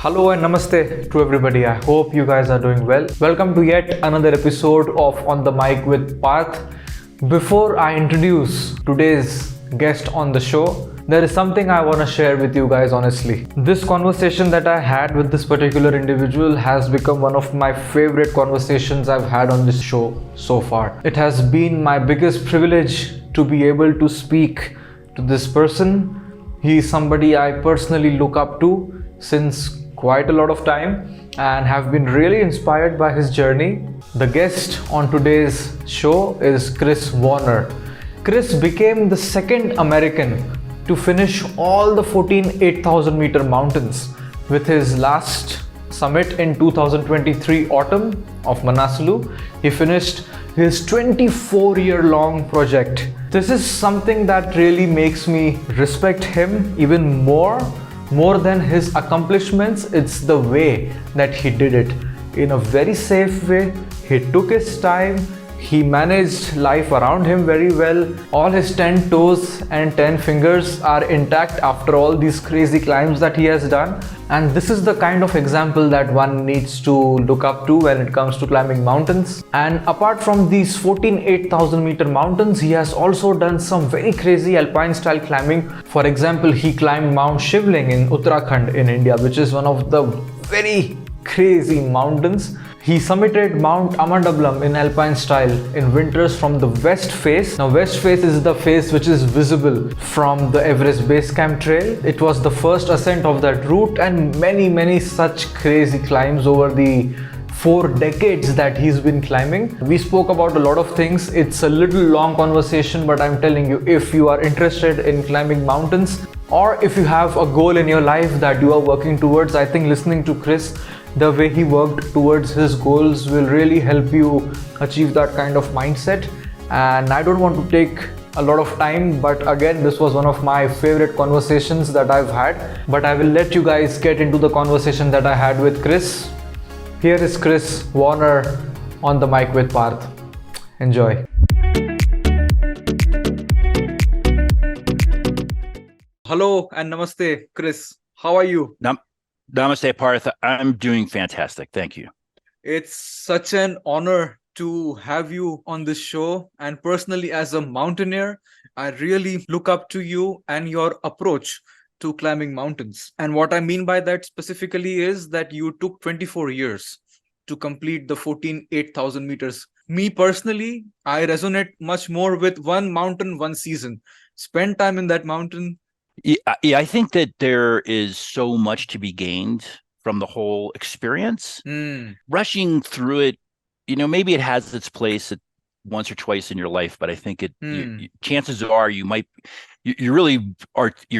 Hello and namaste to everybody. I hope you guys are doing well. Welcome to yet another episode of On the Mic with Parth. Before I introduce today's guest on the show, there is something I want to share with you guys honestly. This conversation that I had with this particular individual has become one of my favorite conversations I've had on this show so far. It has been my biggest privilege to be able to speak to this person. He is somebody I personally look up to since quite a lot of time and have been really inspired by his journey. The guest on today's show is Chris Warner. Chris became the second American to finish all the 14 8,000 meter mountains with his last summit in 2023 autumn of Manaslu. He finished his 24-year-long project. This is something that really makes me respect him even more than his accomplishments. It's the way that he did it in a very safe way. He took his time. He managed life around him very well. All his 10 toes and 10 fingers are intact after all these crazy climbs that he has done. And this is the kind of example that one needs to look up to when it comes to climbing mountains. And apart from these 14 8,000 meter mountains, he has also done some very crazy alpine style climbing. For example, he climbed Mount Shivling in Uttarakhand in India, which is one of the very crazy mountains. He summited Mount Amadablam in alpine style in winters from the west face. Now, west face is the face which is visible from the Everest base camp trail. It was the first ascent of that route, and many such crazy climbs over the 4 decades that he's been climbing. We spoke about a lot of things. It's a little long conversation, but I'm telling you, if you are interested in climbing mountains, or if you have a goal in your life that you are working towards, I think listening to Chris, the way he worked towards his goals, will really help you achieve that kind of mindset. And I don't want to take a lot of time, but again, this was one of my favorite conversations that I've had. But I will let you guys get into the conversation that I had with Chris. Here is Chris Warner on the mic with Parth. Enjoy. Hello and namaste, Chris. How are you? Namaste, Parth. I'm doing fantastic. Thank you. It's such an honor to have you on this show. And personally, as a mountaineer, I really look up to you and your approach to climbing mountains. And what I mean by that specifically is that you took 24 years to complete the 14 8,000 meters. Me personally, I resonate much more with one mountain, one season. Spend time in that mountain. Yeah, I think that there is so much to be gained from the whole experience. Rushing through it, maybe it has its place once or twice in your life, but I think chances are you're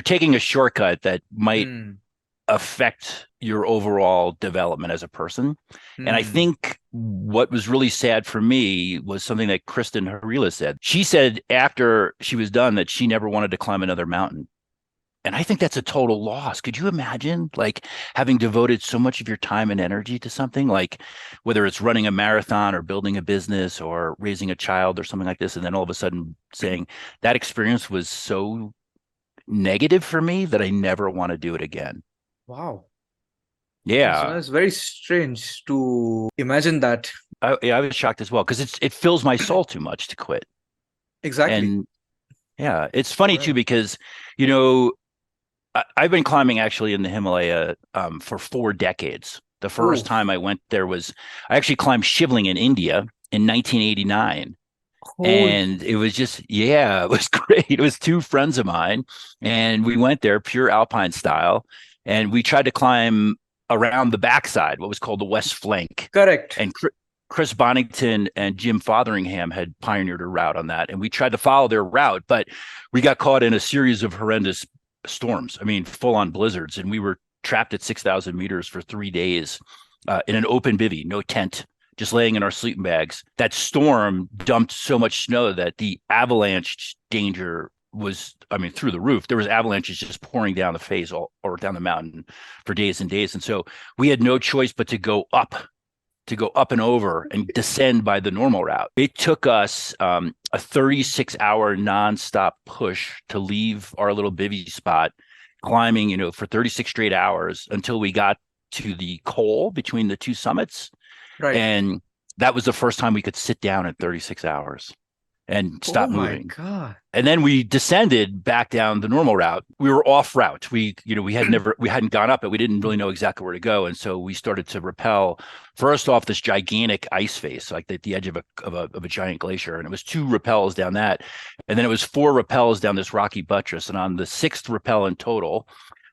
taking a shortcut that might affect your overall development as a person. And I think what was really sad for me was something that Kristen Harila said. She said after she was done that she never wanted to climb another mountain. And I think that's a total loss. Could you imagine having devoted so much of your time and energy to something, like whether it's running a marathon or building a business or raising a child or something like this, and then all of a sudden saying that experience was so negative for me that I never want to do it again. Wow. Yeah. It's very strange to imagine that. I was shocked as well because it fills my soul too much to quit. Exactly. And yeah, it's funny too because, I've been climbing actually in the Himalaya for 4 decades. The first time I went there I actually climbed Shivling in India in 1989. And it was it was great. It was 2 friends of mine and we went there pure alpine style. And we tried to climb around the backside, what was called the West Flank. Correct. And Chris Bonington and Jim Fotheringham had pioneered a route on that. And we tried to follow their route, but we got caught in a series of horrendous storms. I mean, full on blizzards. And we were trapped at 6,000 meters for 3 days in an open bivvy, no tent, just laying in our sleeping bags. That storm dumped so much snow that the avalanche danger was, through the roof. There was avalanches just pouring down the face or down the mountain for days and days. And so we had no choice but to go up and over and descend by the normal route. It took us a 36-hour nonstop push to leave our little bivvy spot, climbing, for 36 straight hours until we got to the col between the two summits. Right. And that was the first time we could sit down in 36 hours and Oh stop my moving. God. And then we descended back down the normal route. We were off route. We hadn't gone up it. We didn't really know exactly where to go. And so we started to rappel first off this gigantic ice face, like the edge of a giant glacier. And it was 2 rappels down that. And then it was 4 rappels down this rocky buttress. And on the 6th rappel in total,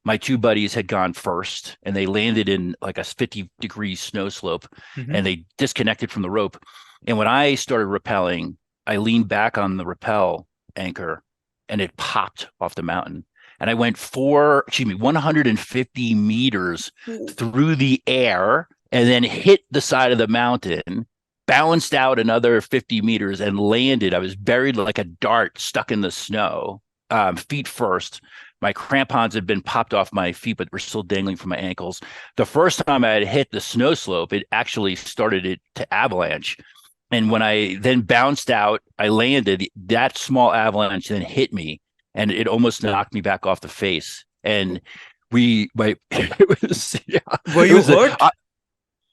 my 2 buddies had gone first and they landed in like a 50-degree snow slope Mm-hmm. and they disconnected from the rope. And when I started rappelling, I leaned back on the rappel anchor and it popped off the mountain. And I went 150 meters through the air and then hit the side of the mountain, bounced out another 50 meters and landed. I was buried like a dart stuck in the snow, feet first. My crampons had been popped off my feet, but were still dangling from my ankles. The first time I had hit the snow slope, it actually started it to avalanche. And when I then bounced out, I landed. That small avalanche then hit me, and it almost knocked me back off the face. And it was, yeah, Were it you was hurt?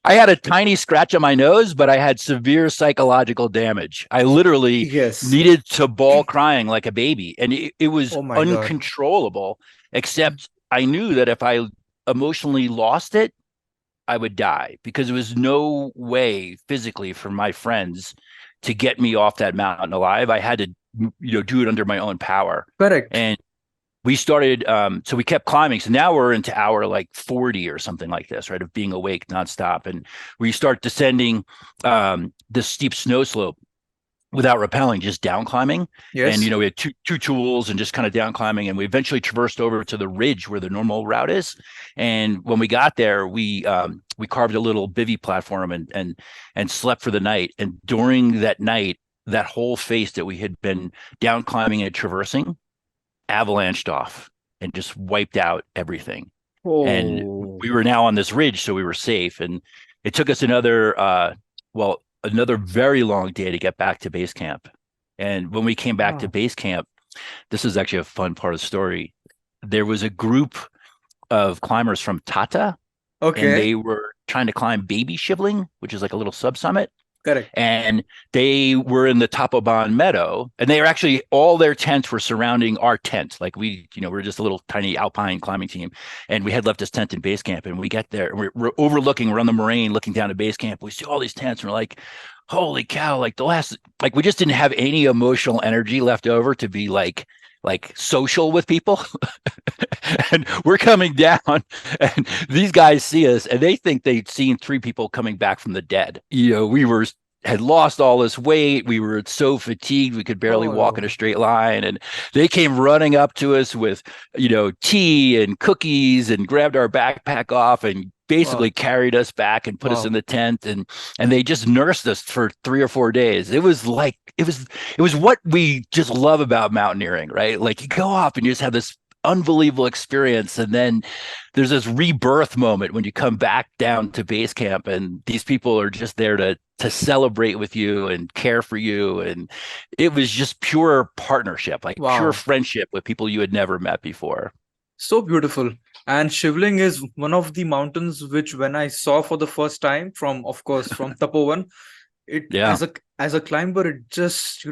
I had a tiny scratch on my nose, but I had severe psychological damage. I literally Yes. needed to bawl crying like a baby, and it was Oh my God. uncontrollable. Except I knew that if I emotionally lost it, I would die because there was no way physically for my friends to get me off that mountain alive. I had to, do it under my own power. Correct. And we started, so we kept climbing. So now we're into hour like 40 or something like this, right? Of being awake nonstop. And we start descending this steep snow slope without rappelling, just down climbing. And, Yes. we had two tools and just kind of down climbing. And we eventually traversed over to the ridge where the normal route is. And when we got there, we carved a little bivy platform and slept for the night. And during that night, that whole face that we had been down climbing and traversing avalanched off and just wiped out everything. And Oh. we were now on this ridge, so we were safe. And it took us another very long day to get back to base camp. And when we came back to Wow. base camp, this is actually a fun part of the story. There was a group of climbers from Tata, and Okay. they were trying to climb Baby Shivling, which is like a little subsummit. Correct. And they were in the Tapoban meadow, and they were actually all their tents were surrounding our tent. Like we're just a little tiny alpine climbing team, and we had left this tent in base camp. And we get there, and we're overlooking, we're on the moraine, looking down to base camp. We see all these tents, and we're like, "Holy cow!" Like we just didn't have any emotional energy left over to be like social with people. And we're coming down, and these guys see us and they think they'd seen 3 people coming back from the dead. We had lost all this weight. We were so fatigued we could barely Oh walk in a no. straight line. And they came running up to us with, tea and cookies and grabbed our backpack off and basically Wow. carried us back and put us in Wow. the tent, and they just nursed us for 3 or 4 days. It was what we just love about mountaineering, right? Like you go off and you just have this unbelievable experience, and then there's this rebirth moment when you come back down to base camp, and these people are just there to celebrate with you and care for you. And it was just pure partnership, like pure Wow. friendship with people you had never met before. So beautiful. And Shivling is one of the mountains which when I saw for the first time from, of course, from Tapovan, it Yeah. as a climber, it just,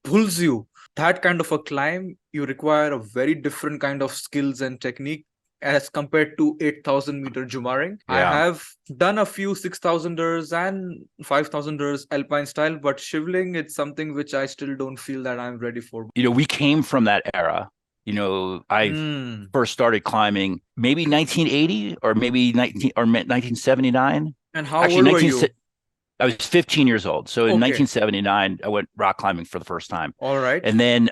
pulls you. That kind of a climb, you require a very different kind of skills and technique as compared to 8,000-meter Jumaring. I Yeah. have done a few 6,000ers and 5,000ers alpine style, but Shivling, it's something which I still don't feel that I'm ready for. We came from that era. I Hmm. first started climbing maybe 1980 or maybe 1979. And how Actually, old were you? I was 15 years old. So in Okay. 1979, I went rock climbing for the first time. All right. And then,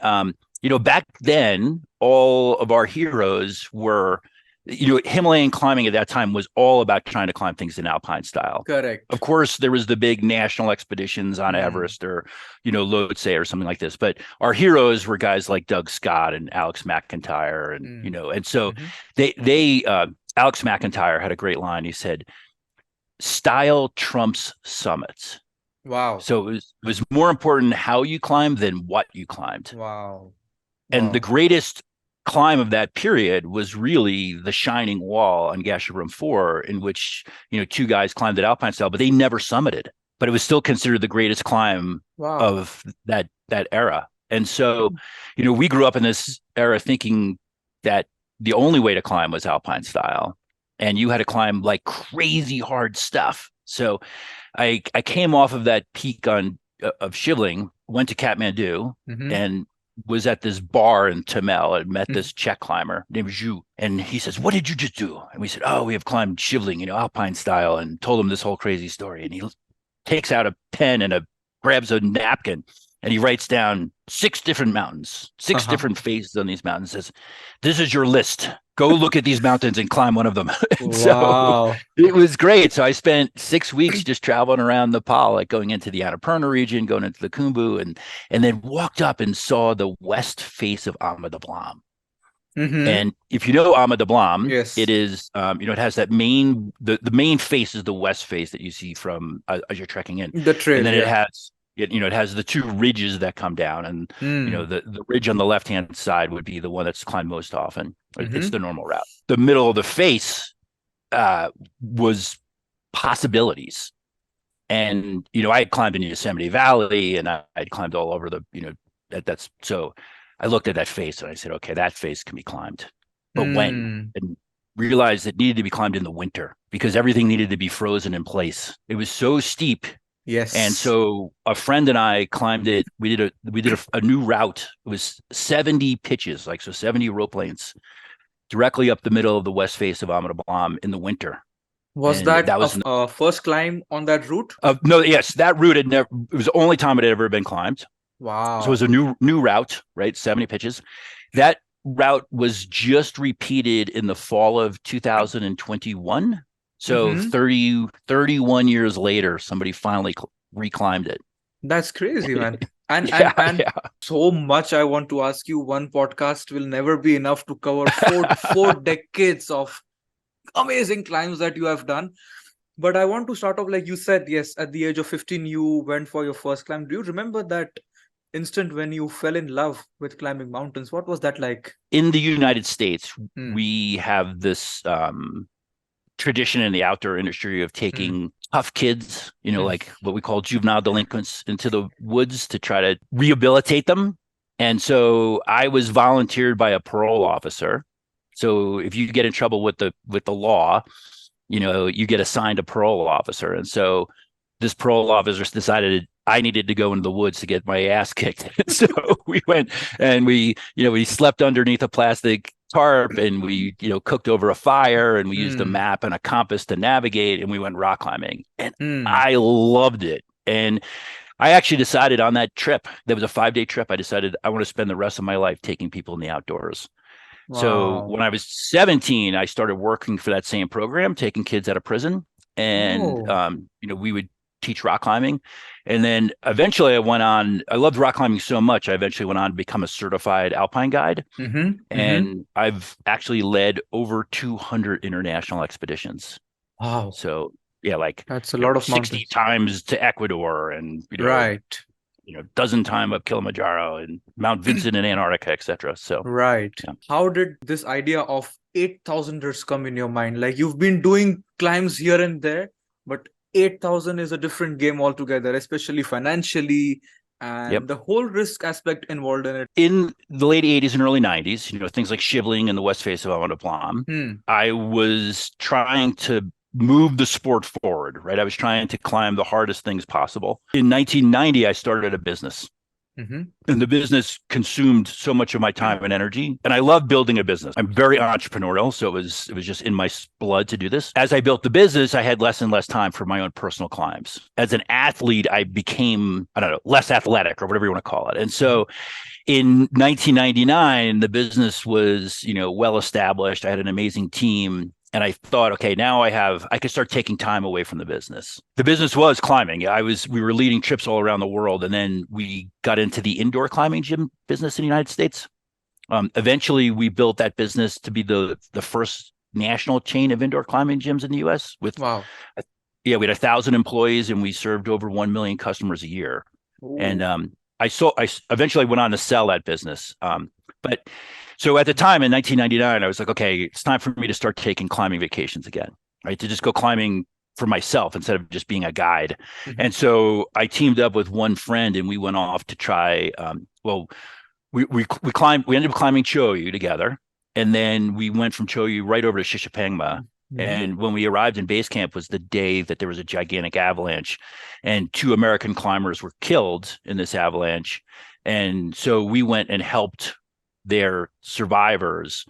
back then, all of our heroes were, Himalayan climbing at that time was all about trying to climb things in alpine style. Of Correct. course, there was the big national expeditions on Hmm. Everest or, Lhotse or something like this. But our heroes were guys like Doug Scott and Alex McIntyre. And, Hmm. and so Hmm. Alex McIntyre had a great line. He said, style trumps summits. Wow. So it was more important how you climbed than what you climbed. Wow. And the Wow. greatest climb of that period was really the shining wall on Gasherbrum 4, in which, two guys climbed it alpine style, but they never summited. But it was still considered the greatest climb Wow. of that era. And so, we grew up in this era thinking that the only way to climb was alpine style, and you had to climb like crazy hard stuff. So I came off of that peak of Shivling, went to Kathmandu, Mm-hmm. and was at this bar in Tamil and met this Czech climber named Zhu. And he says, "What did you just do?" And we said, "Oh, we have climbed Shivling, alpine style," and told him this whole crazy story. And he takes out a pen and grabs a napkin, and he writes down 6 different mountains, 6 different faces on these mountains. Says, "This is your list. Go look at these mountains and climb one of them." So Wow. it was great. So I spent 6 weeks just traveling around Nepal, like going into the Annapurna region, going into the Khumbu, and then walked up and saw the west face of Ahmedablam. And if you know Ahmedablam, Yes. it is, it has that the main face is the west face that you see from as you're trekking in. The trail. And then yeah. it has the 2 ridges that come down, and the ridge on the left hand side would be the one that's climbed most often. It's the normal route. The middle of the face was possibilities, and I had climbed in Yosemite Valley, and I'd climbed all over that's so. I looked at that face and I said, okay, that face can be climbed, but when? And realized it needed to be climbed in the winter because everything needed to be frozen in place. It was so steep. Yes. And so a friend and I climbed it. We did a new route. It was 70 pitches, 70 rope lengths, directly up the middle of the west face of Ahmedablam in the winter. Was And that was a first climb on that route? No, yes, that route it was the only time it had ever been climbed. Wow. So it was a new route, right? 70 pitches. That route was just repeated in the fall of 2021. So 31 years later, somebody finally reclimbed it. That's crazy, man. And so much I want to ask you. One podcast will never be enough to cover four decades of amazing climbs that you have done. But I want to start off like you said, yes, at the age of 15, you went for your first climb. Do you remember that instant when you fell in love with climbing mountains? What was that like? In the United States, we have this tradition in the outdoor industry of taking tough kids, like what we call juvenile delinquents, into the woods to try to rehabilitate them. And so I was volunteered by a parole officer. So if you get in trouble with the law, you get assigned a parole officer. And so this parole officer decided I needed to go into the woods to get my ass kicked. So we went and we slept underneath a plastic tarp, and we, cooked over a fire, and we used a map and a compass to navigate, and we went rock climbing, and I loved it. And I actually decided on that trip, that was a 5-day trip, I decided I want to spend the rest of my life taking people in the outdoors. Wow. So when I was 17, I started working for that same program, taking kids out of prison, and we would teach rock climbing. And then eventually I loved rock climbing so much, I eventually went on to become a certified alpine guide. And I've actually led over 200 international expeditions. Wow. So that's a lot of 60 mountains. Times to Ecuador, and right. Dozen time up Kilimanjaro and Mount Vincent in Antarctica, etc. So right. Yeah. How did this idea of 8,000ers come in your mind? Like, you've been doing climbs here and there, but 8,000 is a different game altogether, especially financially, and the whole risk aspect involved in it. In the late 80s and early 90s, things like Shivling and the west face of Ahmedablam, I was trying to move the sport forward, right? I was trying to climb the hardest things possible. In 1990, I started a business. And the business consumed so much of my time and energy. And I love building a business. I'm very entrepreneurial, so it was just in my blood to do this. As I built the business, I had less and less time for my own personal climbs. As an athlete, I became, less athletic, or whatever you want to call it. And so in 1999, the business was, well established. I had an amazing team. And I thought, okay, now I could start taking time away from the business. The business was climbing. We were leading trips all around the world. And then we got into the indoor climbing gym business in the United States. Eventually we built that business to be the first national chain of indoor climbing gyms in the US with, wow. We had 1,000 employees, and we served over 1 million customers a year. Ooh. And I eventually went on to sell that business. But so at the time in 1999, I was like, okay, it's time for me to start taking climbing vacations again, right? To just go climbing for myself instead of just being a guide. Mhm. And so I teamed up with one friend and we went off to try. We climbed. We ended up climbing Choyu together, and then we went from Choyu right over to Shishapangma. Mhm. And when we arrived in base camp was the day that there was a gigantic avalanche, and two American climbers were killed in this avalanche. And so we went and helped their survivors,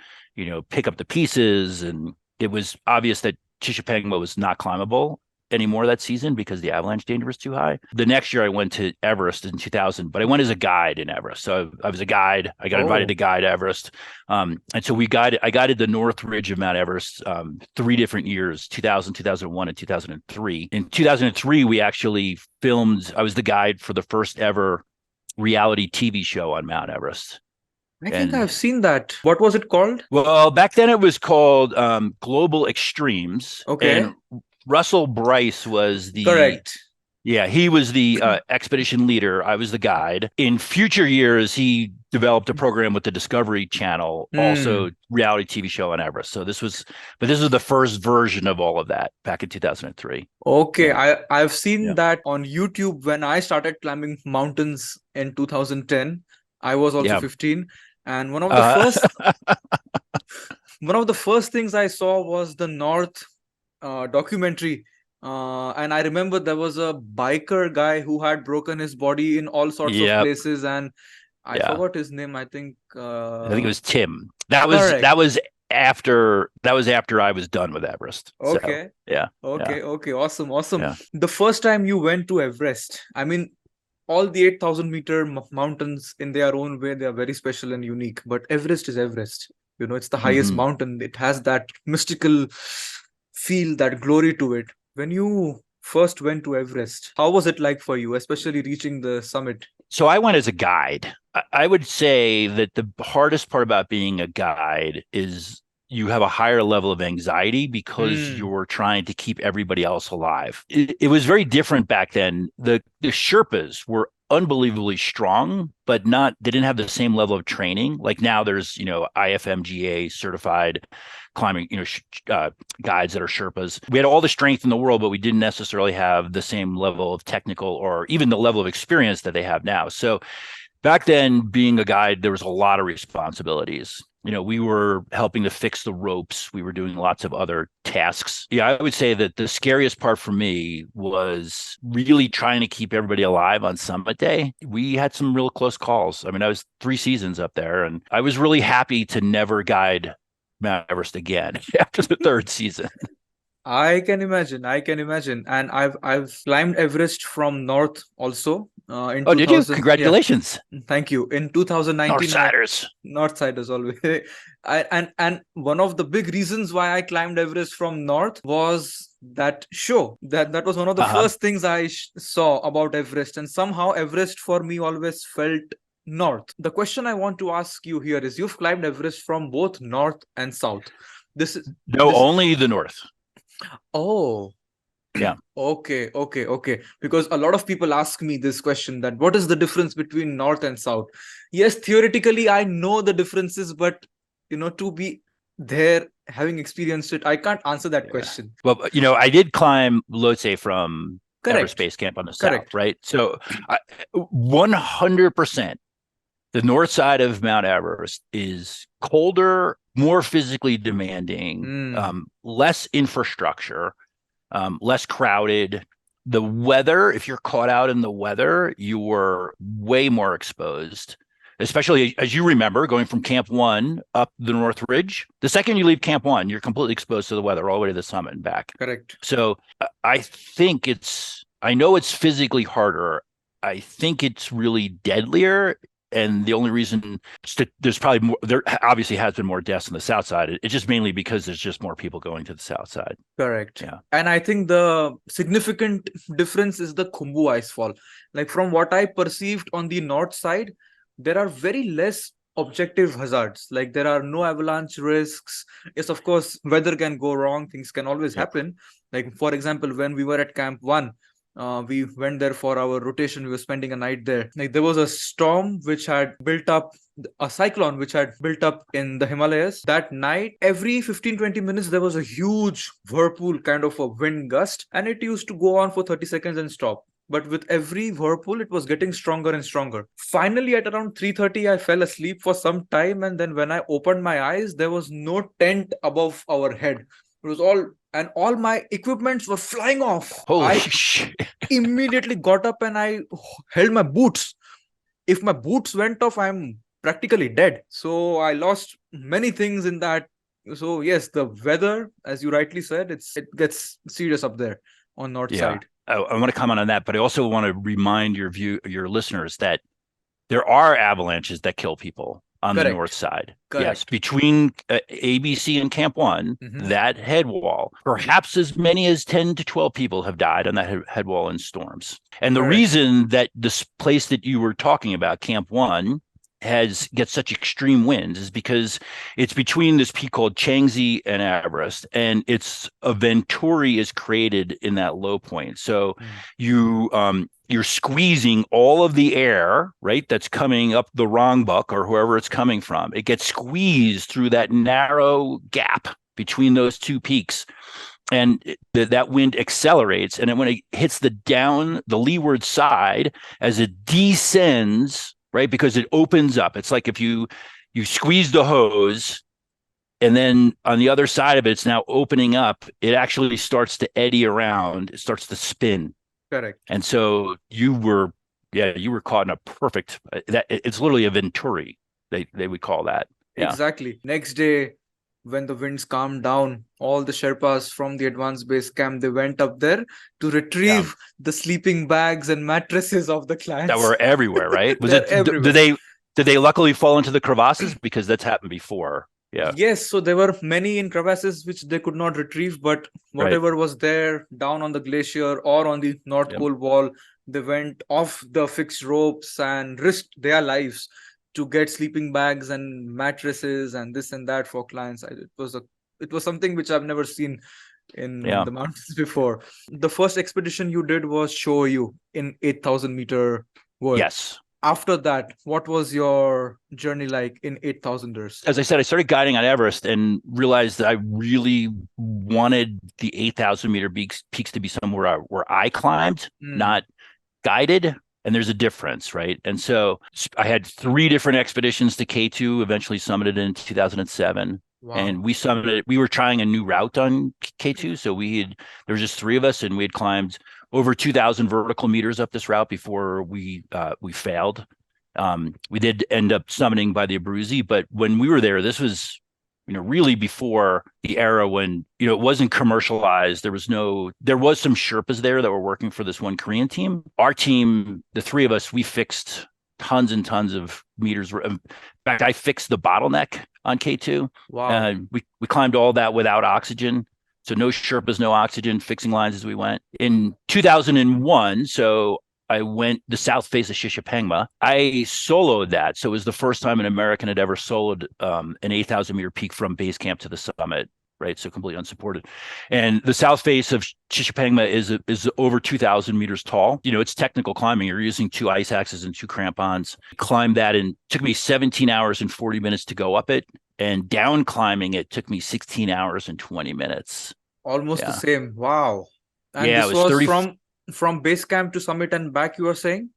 pick up the pieces. And it was obvious that Shishapangma was not climbable anymore that season because the avalanche danger was too high. The next year I went to Everest in 2000, but I went as a guide in Everest. So I was a guide. I got invited to Oh, guide Everest. And so I guided the North Ridge of Mount Everest 3 different years, 2000, 2001, and 2003. In 2003, we actually filmed, I was the guide for the first ever reality TV show on Mount Everest. I think And I've seen that. What was it called? well, back then it was called Global Extremes, Okay, and Russell Bryce was the correct. yeah, he was the expedition leader. I was the guide. In future years, he developed a program with the Discovery Channel, also Hmm. reality TV show on Everest. But this was the first version of all of that back in 2003. Okay, Yeah, I've seen yeah, that on YouTube when I started climbing mountains in 2010. I was also yeah. 15, and Uh, one of the first things I saw was the North documentary. And I remember there was a biker guy who had broken his body in all sorts of yeah, places, and I yeah. forgot his name. I think I think it was Tim. That was correct. after I was done with Everest. So Okay. yeah, yeah, Okay, okay, awesome, awesome. yeah. The first time you went to Everest, I mean, all the 8,000-meter mountains in their own way, they are very special and unique. But Everest is Everest. It's the highest Hmm. mountain. It has that mystical feel, that glory to it. When you first went to Everest, how was it like for you, especially reaching the summit? So I went as a guide. I would say that the hardest part about being a guide is you have a higher level of anxiety because Hmm. you're trying to keep everybody else alive. It was very different back then. The Sherpas were unbelievably strong, but not they didn't have the same level of training. Like now there's, IFMGA certified climbing, guides that are Sherpas. We had all the strength in the world, but we didn't necessarily have the same level of technical or even the level of experience that they have now. So back then, being a guide, there was a lot of responsibilities. We were helping to fix the ropes. We were doing lots of other tasks. Yeah, I would say that the scariest part for me was really trying to keep everybody alive on summit day. We had some real close calls. I mean, I was 3 seasons up there, and I was really happy to never guide Mount Everest again after the third season. I can imagine. I can imagine. And I've climbed Everest from north also. In Oh, did you? 2000, yeah. Congratulations, Thank you. In 2019, Northsiders. north side as always. And one of the big reasons why I climbed Everest from north was that show. That was one of the Uh-huh. first things I saw about Everest, and somehow Everest for me always felt north. The question I want to ask you here is: you've climbed Everest from both north and south. This is No, this. only the North. Oh, Yeah. okay, okay, okay. Because a lot of people ask me this question, that what is the difference between North and South? Yes, theoretically, I know the differences, but to be there, having experienced it, I can't answer that Yeah. question. Well, I did climb Lhotse from Everest Correct, Base Camp on the south, correct. right? So 100%, the north side of Mount Everest is colder, more physically demanding, Hmm, less infrastructure, less crowded. The weather, if you're caught out in the weather, you were way more exposed, especially as you remember going from Camp One up the North Ridge. The second you leave Camp One, you're completely exposed to the weather all the way to the summit and back. correct. So I think I know it's physically harder. I think it's really deadlier. And the only reason there's probably more, there obviously has been more deaths on the south side. It's just mainly because there's just more people going to the south side. Correct. Yeah. And I think the significant difference is the Khumbu icefall. Like from what I perceived on the north side, there are very less objective hazards. Like there are no avalanche risks. Yes, of course, weather can go wrong, things can always Yeah. happen. Like for example, when we were at Camp 1, We went there for our rotation. We were spending a night there. Like there was a storm which had built up, a cyclone which had built up in the Himalayas. That night, every 15-20 minutes, there was a huge whirlpool kind of a wind gust, and it used to go on for 30 seconds and stop. But with every whirlpool, it was getting stronger and stronger. Finally, at around 3:30, I fell asleep for some time, and then when I opened my eyes, there was no tent above our head. It was all my equipments were flying off. Holy I shit. immediately got up and I held my boots. If my boots went off, I'm practically dead. So I lost many things in that. So yes, the weather, as you rightly said, it gets serious up there on north Yeah. side. I want to comment on that, but I also want to remind your listeners that there are avalanches that kill people on the north Correct. side. Yes, Correct. between ABC and Camp One, Mhm. that head wall, perhaps as many as 10 to 12 people have died on that head wall in storms. And the Correct. reason that this place that you were talking about, Camp One, gets such extreme winds is because it's between this peak called Changzi and Everest, and it's a venturi is created in that low point. So Mm. you're squeezing all of the air, right, that's coming up the Rongbuk or wherever it's coming from. It gets squeezed through that narrow gap between those two peaks. And that wind accelerates. And then when it hits the leeward side, as it descends, right, because it opens up. It's like if you squeeze the hose, and then on the other side of it, it's now opening up. It actually starts to eddy around. It starts to spin. Correct. And so you were caught in a perfect. It's literally a venturi. They would call that. Yeah. Exactly. Next day, when the winds calmed down, all the Sherpas from the advanced base camp, they went up there to Yeah. retrieve the sleeping bags and mattresses of the That clients. were everywhere, right? Was They're it? everywhere. Did they luckily fall into the crevasses because that's happened before? Yeah. Yes, so there were many in crevasses which they could not retrieve, but Right. whatever was there down on the glacier or on the North Yep. Pole wall, they went off the fixed ropes and risked their lives to get sleeping bags and mattresses and this and that for clients. It was something which I've never seen in Yeah. the mountains before. The first expedition you did was Shoyu in 8,000-meter world. Yes. After that, what was your journey like in 8,000ers? As I said, I started guiding on Everest and realized that I really wanted the 8,000 meter peaks to be somewhere where I climbed, not guided. And there's a difference, right? And so I had 3 different expeditions to K2, eventually summited in 2007. Wow. And we were trying a new route on K2. So there was just 3 of us, and we had climbed over 2,000 vertical meters up this route before we failed. We did end up summiting by the Abruzzi, but when we were there, this was really before the era when, it wasn't commercialized. There was some Sherpas there that were working for this one Korean team. Our team, the 3 of us, we fixed tons and tons of meters. In fact, I fixed the bottleneck on K2. Wow. We climbed all that without oxygen. So no Sherpas, no oxygen, fixing lines as we went. In 2001, so I went the south face of Shishanpangma. I soloed that. So it was the first time an American had ever soloed an 8,000-meter peak from base camp to the summit, right? So completely unsupported. And the south face of Shishanpangma is over 2,000 meters tall. It's technical climbing. You're using 2 ice axes and 2 crampons. Climbed that, and took me 17 hours and 40 minutes to go up it. And down climbing it took me 16 hours and 20 minutes. Almost the same. Wow. And yeah, this it was 30 from base camp to summit and back, you were saying?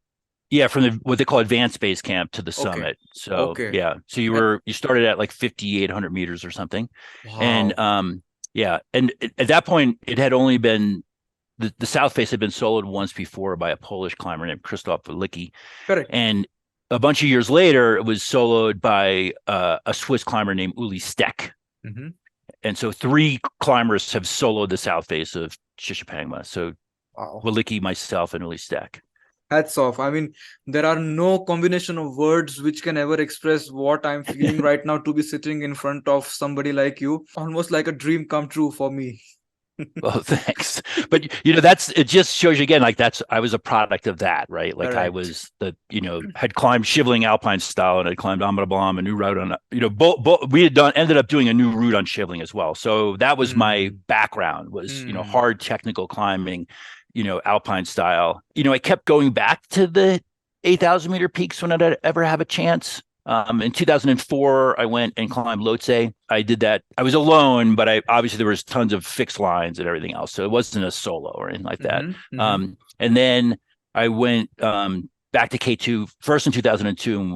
Yeah, from what they call advanced base camp to the summit. So yeah, so you started at like 5,800 meters or something. Wow. And and at that point it had only been the south face had been soloed once before by a Polish climber named Krzysztof Walicki. Correct. And a bunch of years later it was soloed by a Swiss climber named Uli Steck. Mm-hmm. And so 3 climbers have soloed the south face of Shishanpangma. So Walicki, myself, and Uli Steck. Hats off. I mean, there are no combination of words which can ever express what I'm feeling right now to be sitting in front of somebody like you. Almost like a dream come true for me. Well, thanks. But it just shows you again, like I was a product of that, right? Like I was had climbed Shivling Alpine style, and I climbed Amada Blam, a new route on, we ended up doing a new route on Shivling as well. So that was my background was, hard technical climbing alpine style. I kept going back to the 8,000 meter peaks when I'd ever have a chance. In 2004, I went and climbed Lhotse. I did that. I was alone, but obviously there was tons of fixed lines and everything else. So it wasn't a solo or anything like that. And then I went back to K2 first in 2002, and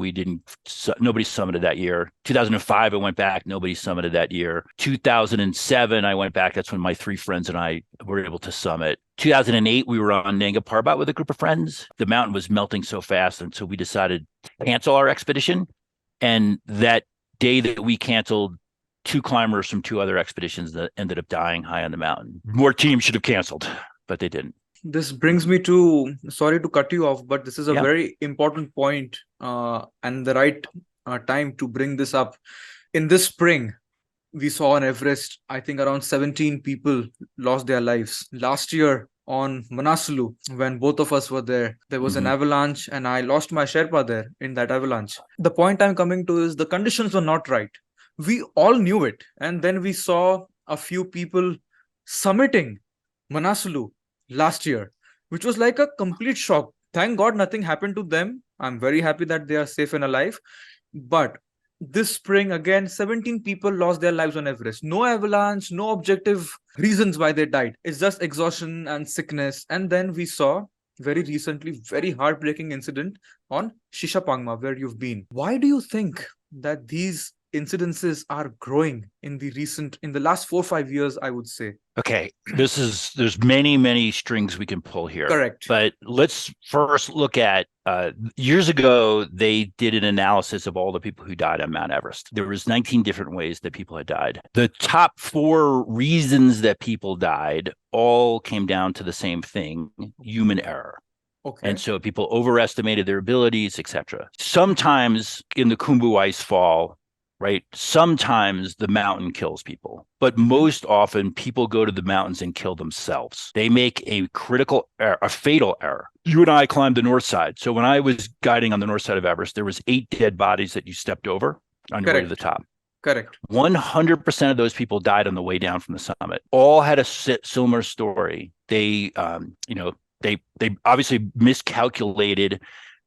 nobody summited that year. 2005, I went back. Nobody summited that year. 2007, I went back. That's when my three friends and I were able to summit. 2008, we were on Nanga Parbat with a group of friends. The mountain was melting so fast, and so we decided to cancel our expedition. And that day that we canceled, 2 climbers from 2 other expeditions that ended up dying high on the mountain. More teams should have canceled, but they didn't. This brings me to, sorry to cut you off, but this is a very important point, and the right time to bring this up. In this spring, we saw on Everest, I think around 17 people lost their lives. Last year on Manaslu, when both of us were there was an avalanche, and I lost my Sherpa there in that avalanche. The point I'm coming to is the conditions were not right. We all knew it. And then we saw a few people summiting Manaslu last year, which was like a complete shock. Thank God nothing happened to them. I'm very happy that they are safe and alive. But this spring, again, 17 people lost their lives on Everest. No avalanche, no objective reasons why they died. It's just exhaustion and sickness. And then we saw very recently, very heartbreaking incident on Shishanpangma, where you've been. Why do you think that these incidences are growing in the last 4 or 5 years, I would say? Okay, there's many strings we can pull here. Correct. But let's first look at years ago, they did an analysis of all the people who died on Mount Everest. There was 19 different ways that people had died. The top 4 reasons that people died all came down to the same thing: human error. Okay. And so people overestimated their abilities, etc. Sometimes in the Khumbu ice fall, right? Sometimes the mountain kills people, but most often people go to the mountains and kill themselves. They make a critical error, a fatal error. You and I climbed the north side. So when I was guiding on the north side of Everest, there was 8 dead bodies that you stepped over on your way to the top. Correct. 100% of those people died on the way down from the summit. All had a similar story. They obviously miscalculated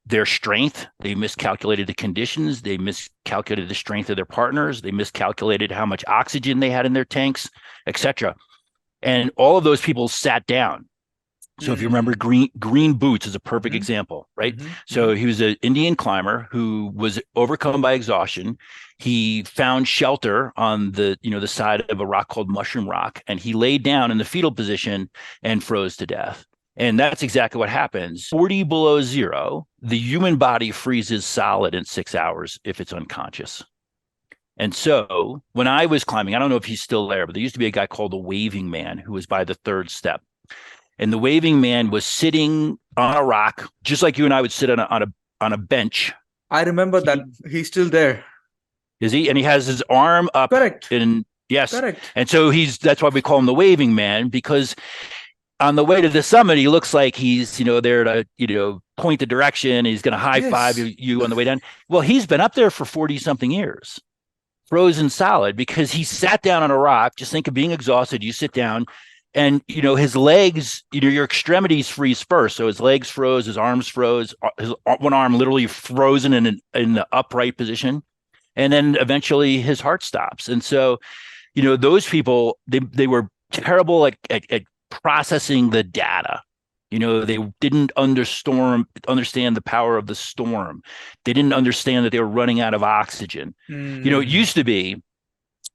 their strength. They miscalculated the conditions. They miscalculated the strength of their partners. They miscalculated how much oxygen they had in their tanks, etc. And all of those people sat down. So if you remember, Green Boots is a perfect example, right? So he was an Indian climber who was overcome by exhaustion. He found shelter on the side of a rock called Mushroom Rock, and he laid down in the fetal position and froze to death. And that's exactly what happens. 40 below zero, the human body freezes solid in 6 hours if it's unconscious. And so when I was climbing, I don't know if he's still there, but there used to be a guy called the Waving Man who was by the 3rd step. And the Waving Man was sitting on a rock, just like you and I would sit on a bench. I remember that. He's still there. Is he? And he has his arm up. Correct. Yes. Correct. And so that's why we call him the Waving Man, because on the way to the summit, he looks like he's, there to, point the direction. He's going to high five you on the way down. Well, he's been up there for 40 something years, frozen solid, because he sat down on a rock. Just think of being exhausted. You sit down and, his legs, your extremities freeze first. So his legs froze, his arms froze, his one arm literally frozen in the upright position. And then eventually his heart stops. And so, those people, they were terrible at processing the data. They didn't understand the power of the storm. They didn't understand that they were running out of oxygen. It used to be,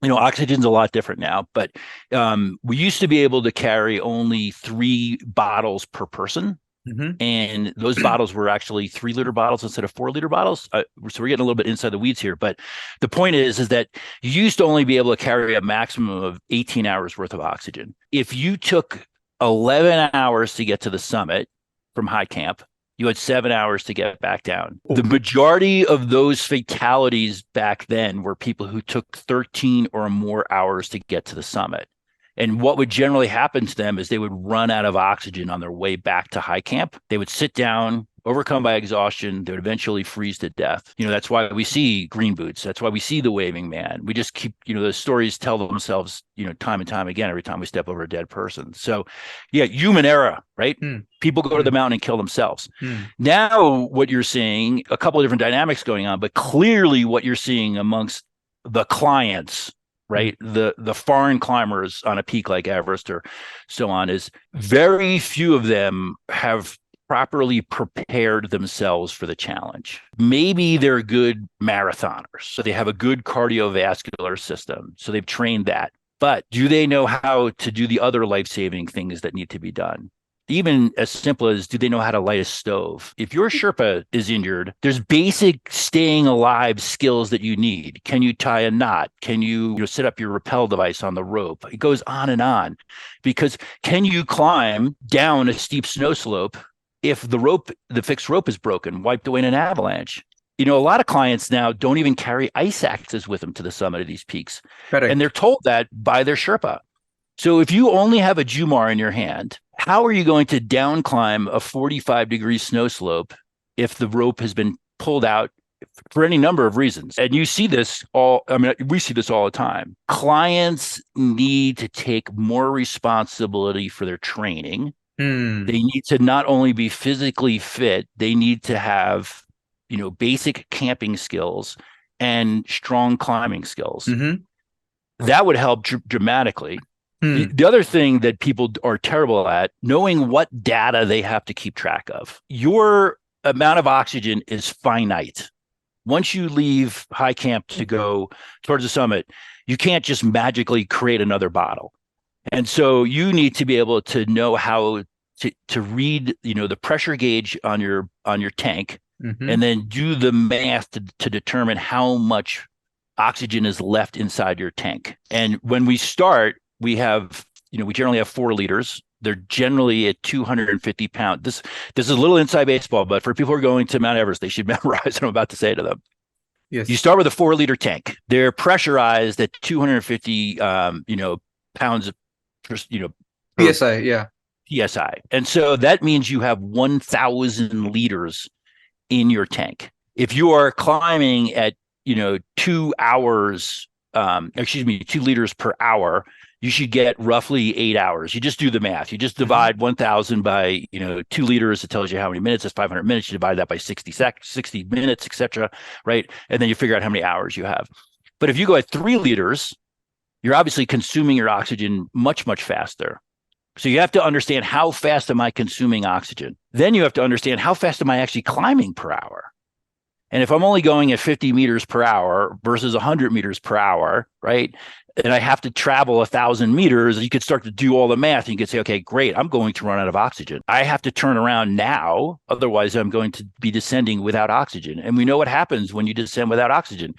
oxygen's a lot different now, but we used to be able to carry only 3 bottles per person. And those bottles were actually 3-liter bottles instead of 4-liter bottles. So we're getting a little bit inside the weeds here, but the point is that you used to only be able to carry a maximum of 18 hours worth of oxygen. If you took 11 hours to get to the summit from high camp, you had 7 hours to get back down. The majority of those fatalities back then were people who took 13 or more hours to get to the summit. And what would generally happen to them is they would run out of oxygen on their way back to high camp. They would sit down overcome by exhaustion. They would eventually freeze to death. That's why we see green boots. That's why we see the waving man. We just keep, the stories tell themselves, time and time again, every time we step over a dead person. So yeah, human error, right? People go to the mountain and kill themselves. Now, what you're seeing, a couple of different dynamics going on, but clearly what you're seeing amongst the clients, right? The foreign climbers on a peak like Everest or so on, is very few of them have properly prepared themselves for the challenge. Maybe they're good marathoners, so they have a good cardiovascular system, so they've trained that. But do they know how to do the other life-saving things that need to be done? Even as simple as, do they know how to light a stove? If your Sherpa is injured, there's basic staying alive skills that you need. Can you tie a knot? Can you, set up your rappel device on the rope? It goes on. Because can you climb down a steep snow slope if the fixed rope is broken, wiped away in an avalanche? A lot of clients now don't even carry ice axes with them to the summit of these peaks. Correct. And they're told that by their Sherpa. So if you only have a Jumar in your hand, how are you going to down climb a 45-degree snow slope if the rope has been pulled out for any number of reasons? And we see this all the time. Clients need to take more responsibility for their training. They need to not only be physically fit, they need to have, basic camping skills and strong climbing skills. That would help dramatically. The other thing that people are terrible at, knowing what data they have to keep track of. Your amount of oxygen is finite. Once you leave high camp to go towards the summit, you can't just magically create another bottle. And so you need to be able to know how to read, the pressure gauge on your tank, and then do the math to determine how much oxygen is left inside your tank. And when we start, we have, we generally have 4 liters. They're generally at 250 pounds. This is a little inside baseball, but for people who are going to Mount Everest, they should memorize what I'm about to say to them. Yes. You start with a 4-liter tank. They're pressurized at 250, pounds, PSI, yeah. PSI. And so that means you have 1,000 liters in your tank. If you are climbing at, 2 hours, 2 liters per hour, you should get roughly 8 hours. You just do the math. You just divide 1,000 by, 2 liters. It tells you how many minutes. That's 500 minutes. You divide that by 60 minutes, etc. Right? And then you figure out how many hours you have. But if you go at 3 liters, you're obviously consuming your oxygen much, much faster. So you have to understand, how fast am I consuming oxygen? Then you have to understand, how fast am I actually climbing per hour? And if I'm only going at 50 meters per hour versus 100 meters per hour, right? And I have to travel 1,000 meters, you could start to do all the math. And you could say, okay, great, I'm going to run out of oxygen. I have to turn around now. Otherwise, I'm going to be descending without oxygen. And we know what happens when you descend without oxygen.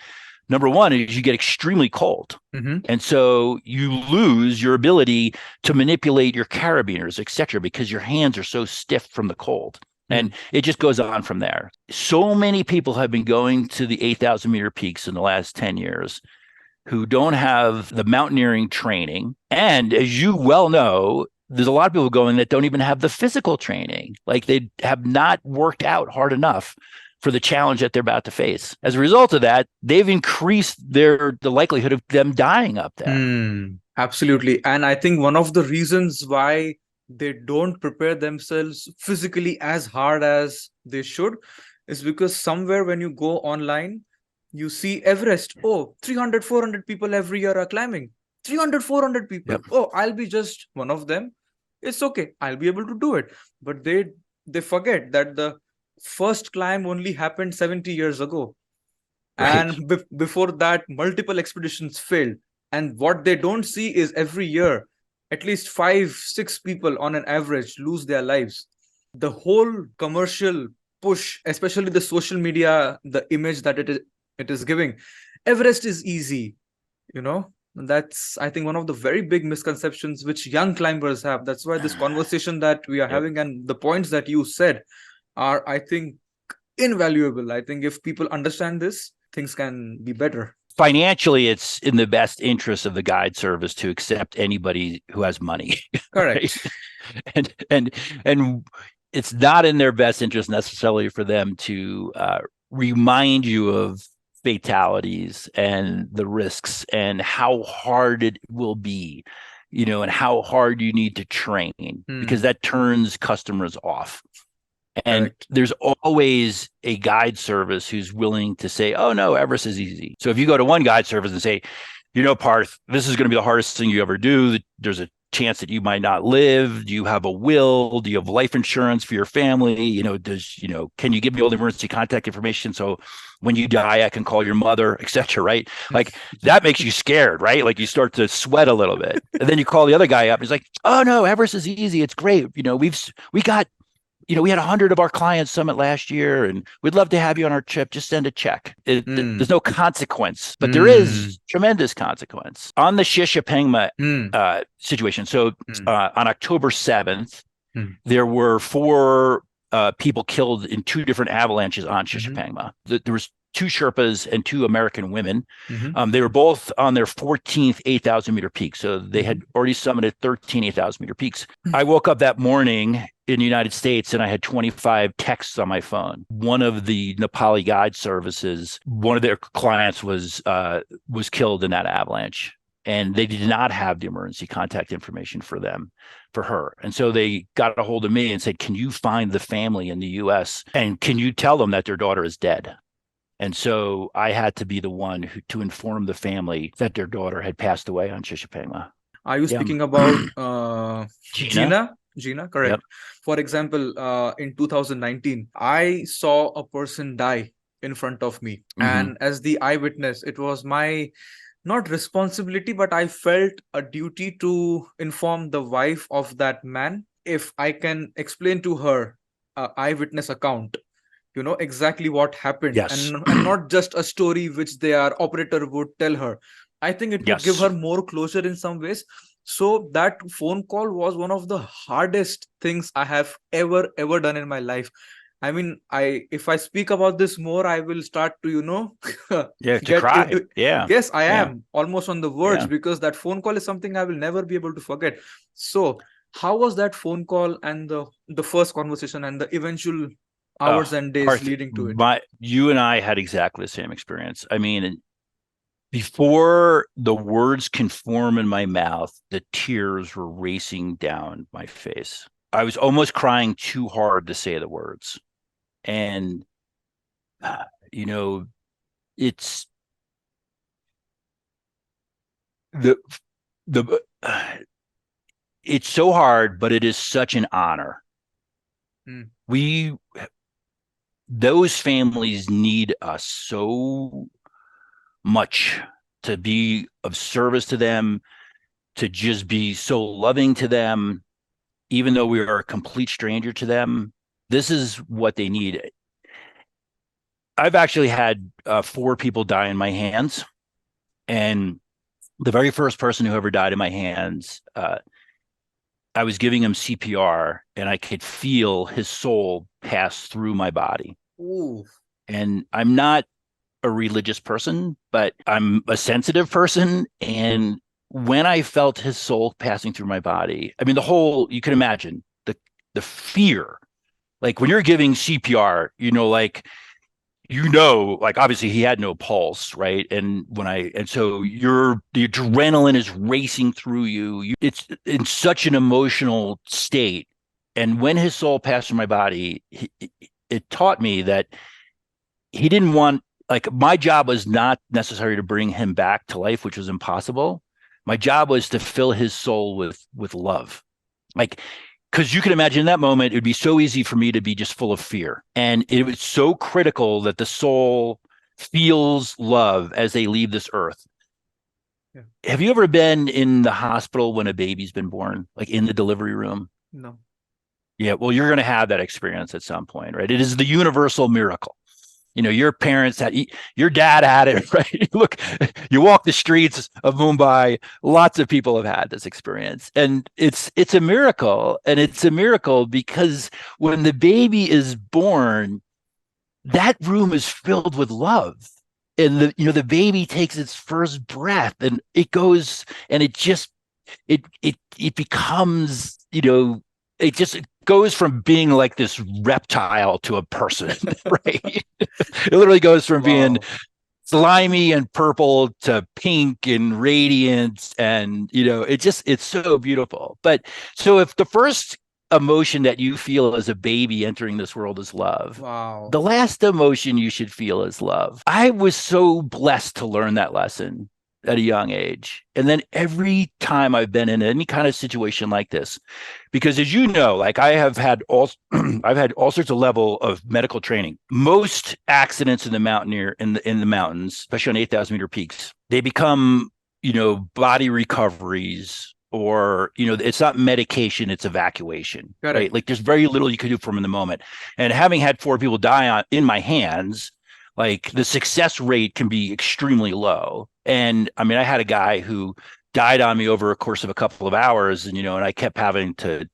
Number one is you get extremely cold. And so you lose your ability to manipulate your carabiners, et cetera, because your hands are so stiff from the cold. And it just goes on from there. So many people have been going to the 8,000 meter peaks in the last 10 years who don't have the mountaineering training. And as you well know, there's a lot of people going that don't even have the physical training. Like, they have not worked out hard enough for the challenge that they're about to face. As a result of that, they've increased the likelihood of them dying up there. Absolutely. And I think one of the reasons why they don't prepare themselves physically as hard as they should is because somewhere when you go online, you see Everest. Oh, 300, 400 people every year are climbing. 300, 400 people. Yep. Oh, I'll be just one of them. It's okay. I'll be able to do it. But they forget that the first climb only happened 70 years ago. Right. And before that, multiple expeditions failed. And what they don't see is every year, at least 5-6 people on an average lose their lives. The whole commercial push, especially the social media, the image that it is giving, Everest is easy. That's, I think, one of the very big misconceptions which young climbers have. That's why this conversation that we are having and the points that you said are, I think, invaluable. I think if people understand this, things can be better. Financially, it's in the best interest of the guide service to accept anybody who has money. Correct. Right? And it's not in their best interest necessarily for them to remind you of fatalities and the risks and how hard it will be, and how hard you need to train, because that turns customers off. And Correct. there's always a guide service who's willing to say, oh, no, Everest is easy. So if you go to one guide service and say, Parth, this is going to be the hardest thing you ever do. There's a chance that you might not live. Do you have a will? Do you have life insurance for your family? Can you give me all the emergency contact information so when you die, I can call your mother, etc. Right? Like that makes you scared, right? Like you start to sweat a little bit. And then you call the other guy up. He's like, oh, no, Everest is easy. It's great. We got we had 100 of our clients summit last year, and we'd love to have you on our trip. Just send a check. There's no consequence, but there is tremendous consequence on the Shishanpangma situation. So on October 7th, there were 4 people killed in 2 different avalanches on Shishanpangma. There was 2 Sherpas and 2 American women. They were both on their 14th 8,000 meter peak. So they had already summited 13 8,000 meter peaks. I woke up that morning in the United States and I had 25 texts on my phone. One of the Nepali guide services, one of their clients was killed in that avalanche, and they did not have the emergency contact information for her. And so they got a hold of me and said, can you find the family in the US and can you tell them that their daughter is dead? And so I had to be the one to inform the family that their daughter had passed away on Shishanpangma. Are you speaking about Gina? Gina, correct. Yep. For example, in 2019, I saw a person die in front of me. And as the eyewitness, it was my not responsibility, but I felt a duty to inform the wife of that man. If I can explain to her eyewitness account, exactly what happened, Yes. and not just a story which their operator would tell her. I think it would give her more closure in some ways. So that phone call was one of the hardest things I have ever done in my life. I mean, if I speak about this more, I will start to to cry. Yes, I am almost on the verge, because that phone call is something I will never be able to forget. So how was that phone call and the first conversation and the eventual hours and days Parth, leading to it? You and I had exactly the same experience. I mean, before the words can form in my mouth, the tears were racing down my face. I was almost crying too hard to say the words. And, it's it's so hard, but it is such an honor. Those families need us so much to be of service to them, to just be so loving to them, even though we are a complete stranger to them. This is what they need. I've actually had 4 people die in my hands, and the very first person who ever died in my hands, I was giving him CPR, and I could feel his soul pass through my body. Ooh. And I'm not a religious person, but I'm a sensitive person. And when I felt his soul passing through my body, I mean, you can imagine the fear, like when you're giving CPR, obviously he had no pulse, right? And so the adrenaline is racing through you. It's in such an emotional state. And when his soul passed through my body, it taught me that he didn't want, my job was not necessarily to bring him back to life, which was impossible. My job was to fill his soul with love. Because you can imagine in that moment, it would be so easy for me to be just full of fear. And it was so critical that the soul feels love as they leave this earth. Yeah. Have you ever been in the hospital when a baby's been born, like in the delivery room? No. Yeah, well, you're going to have that experience at some point, right? It is the universal miracle. Your parents your dad had it, right? Look, you walk the streets of Mumbai, lots of people have had this experience. And it's a miracle. And it's a miracle because when the baby is born, that room is filled with love. And the baby takes its first breath and it goes and it becomes, it just goes from being like this reptile to a person, right? It literally goes from being Wow. slimy and purple to pink and radiant, and it's so beautiful. But so if the first emotion that you feel as a baby entering this world is love, Wow. the last emotion you should feel is love. I was so blessed to learn that lesson at a young age. And then every time I've been in any kind of situation like this, because as you know, like I have had all I've had all sorts of level of medical training. Most accidents in the in the mountains, especially on 8,000-meter peaks, they become, body recoveries, or it's not medication, it's evacuation, right? Correct. Like there's very little you can do from in the moment. And having had 4 people die in my hands, like the success rate can be extremely low. And I mean, I had a guy who died on me over a course of a couple of hours, and I kept having to,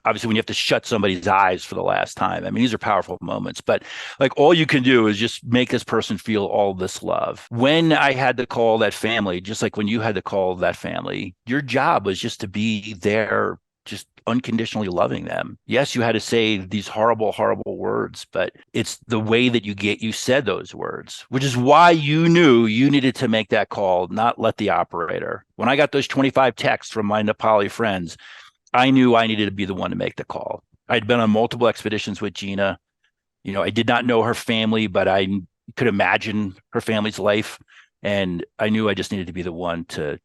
obviously when you have to shut somebody's eyes for the last time, I mean, these are powerful moments, but like all you can do is just make this person feel all this love. When I had to call that family, just like when you had to call that family, your job was just to be there, just unconditionally loving them. Yes, you had to say these horrible, horrible words, but it's the way that you said those words, which is why you knew you needed to make that call, not let the operator. When I got those 25 texts from my Nepali friends, I knew I needed to be the one to make the call. I'd been on multiple expeditions with Gina. I did not know her family, but I could imagine her family's life. And I knew I just needed to be the one to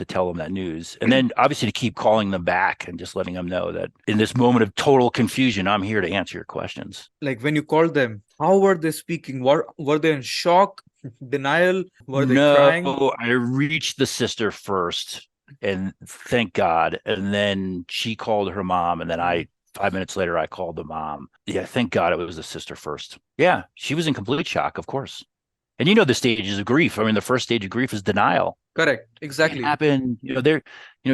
tell them that news. And then obviously to keep calling them back and just letting them know that in this moment of total confusion, I'm here to answer your questions. Like when you called them, how were they speaking? Were they in shock, denial? Were they crying? No, I reached the sister first, and thank God. And then she called her mom, and then Mm. 5 minutes later, I called the mom. Yeah, thank God it was the sister first. Yeah, she was in complete shock, of course. And the stages of grief. I mean, the first stage of grief is denial. Correct. Can't Exactly. happen.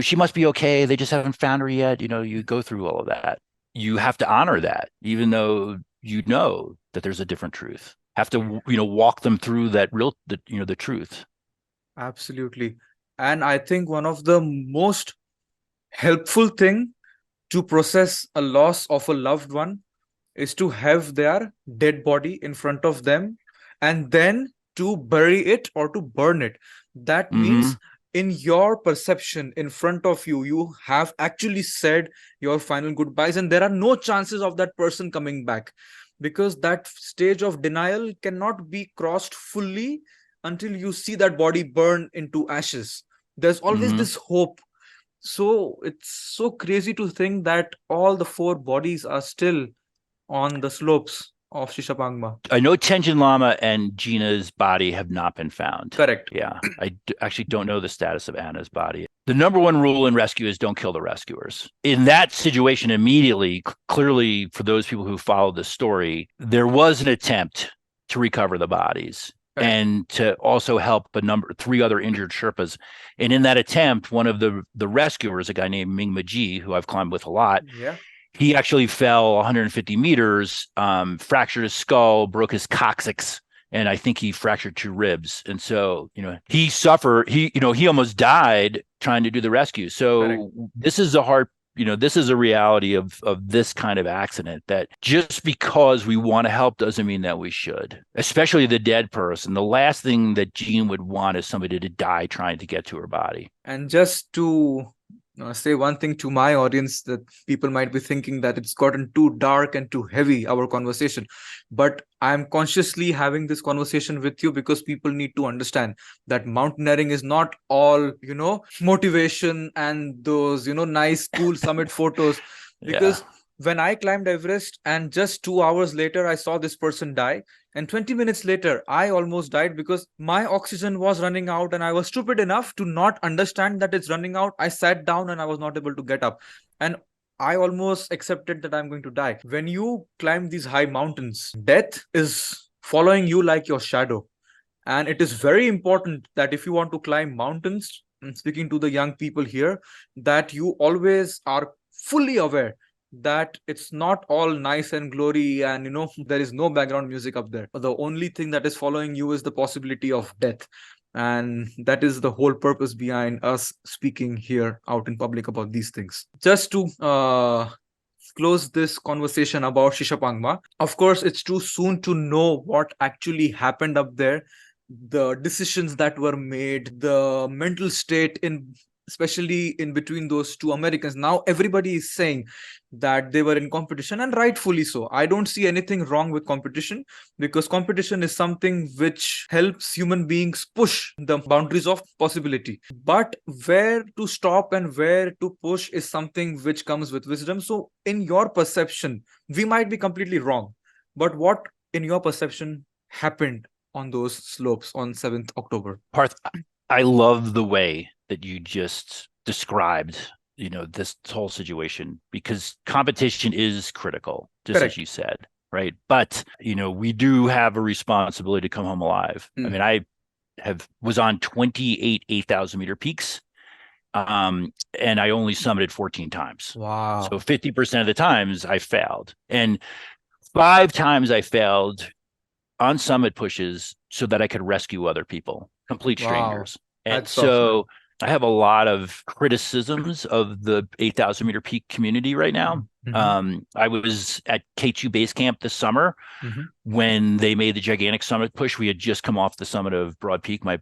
She must be okay. They just haven't found her yet. You go through all of that. You have to honor that, even though you know that there's a different truth. Have to, walk them through the truth. Absolutely. And I think one of the most helpful thing to process a loss of a loved one is to have their dead body in front of them and then to bury it or to burn it. That Mm-hmm. means in your perception in front of you, you have actually said your final goodbyes, and there are no chances of that person coming back, because that stage of denial cannot be crossed fully until you see that body burn into ashes. There's always Mm-hmm. this hope. So it's so crazy to think that all the four bodies are still on the slopes of Shishapangma. I know Tenjin Lama and Gina's body have not been found. Correct. Yeah, actually don't know the status of Anna's body. The number one rule in rescue is don't kill the rescuers. In that situation, immediately, clearly, for those people who followed the story, there was an attempt to recover the bodies Correct. and to also help three other injured Sherpas. And in that attempt, one of the rescuers, a guy named Ming Maji, who I've climbed with a lot, Yeah. he actually fell 150 meters, fractured his skull, broke his coccyx, and I think he fractured 2 ribs. And so, he suffered. He almost died trying to do the rescue. Correct. So this is a hard. This is a reality of this kind of accident, that just because we want to help doesn't mean that we should, especially the dead person. The last thing that Jean would want is somebody to die trying to get to her body. And just to say one thing to my audience, that people might be thinking that it's gotten too dark and too heavy, our conversation. But I'm consciously having this conversation with you because people need to understand that mountaineering is not all, motivation and those, nice, cool summit photos. Yeah. Because when I climbed Everest and just 2 hours later, I saw this person die. And 20 minutes later, I almost died because my oxygen was running out and I was stupid enough to not understand that it's running out. I sat down and I was not able to get up. And I almost accepted that I'm going to die. When you climb these high mountains, death is following you like your shadow. And it is very important that if you want to climb mountains, speaking to the young people here, that you always are fully aware that it's not all nice and glory and there is no background music up there. The only thing that is following you is the possibility of death, and that is the whole purpose behind us speaking here out in public about these things. Just to close this conversation about Shishapangma. Of course, it's too soon to know what actually happened up there, the decisions that were made, the mental state in especially in between those two Americans. Now everybody is saying that they were in competition, and rightfully so. I don't see anything wrong with competition, because competition is something which helps human beings push the boundaries of possibility. But where to stop and where to push is something which comes with wisdom. So in your perception, we might be completely wrong, but what in your perception happened on those slopes on 7th October? Parth, I love the way that you just described, this whole situation, because competition is critical, just as Correct. you said, right? But, we do have a responsibility to come home alive. I mean, I was on 28 8,000 meter peaks, and I only summited 14 times. Wow. So 50% of the times I failed, and 5 times I failed on summit pushes so that I could rescue other people, complete Wow. strangers. And That's tough, man. so I have a lot of criticisms of the 8,000 meter peak community right now. I was at K2 Base Camp this summer when they made the gigantic summit push. We had just come off the summit of Broad Peak, my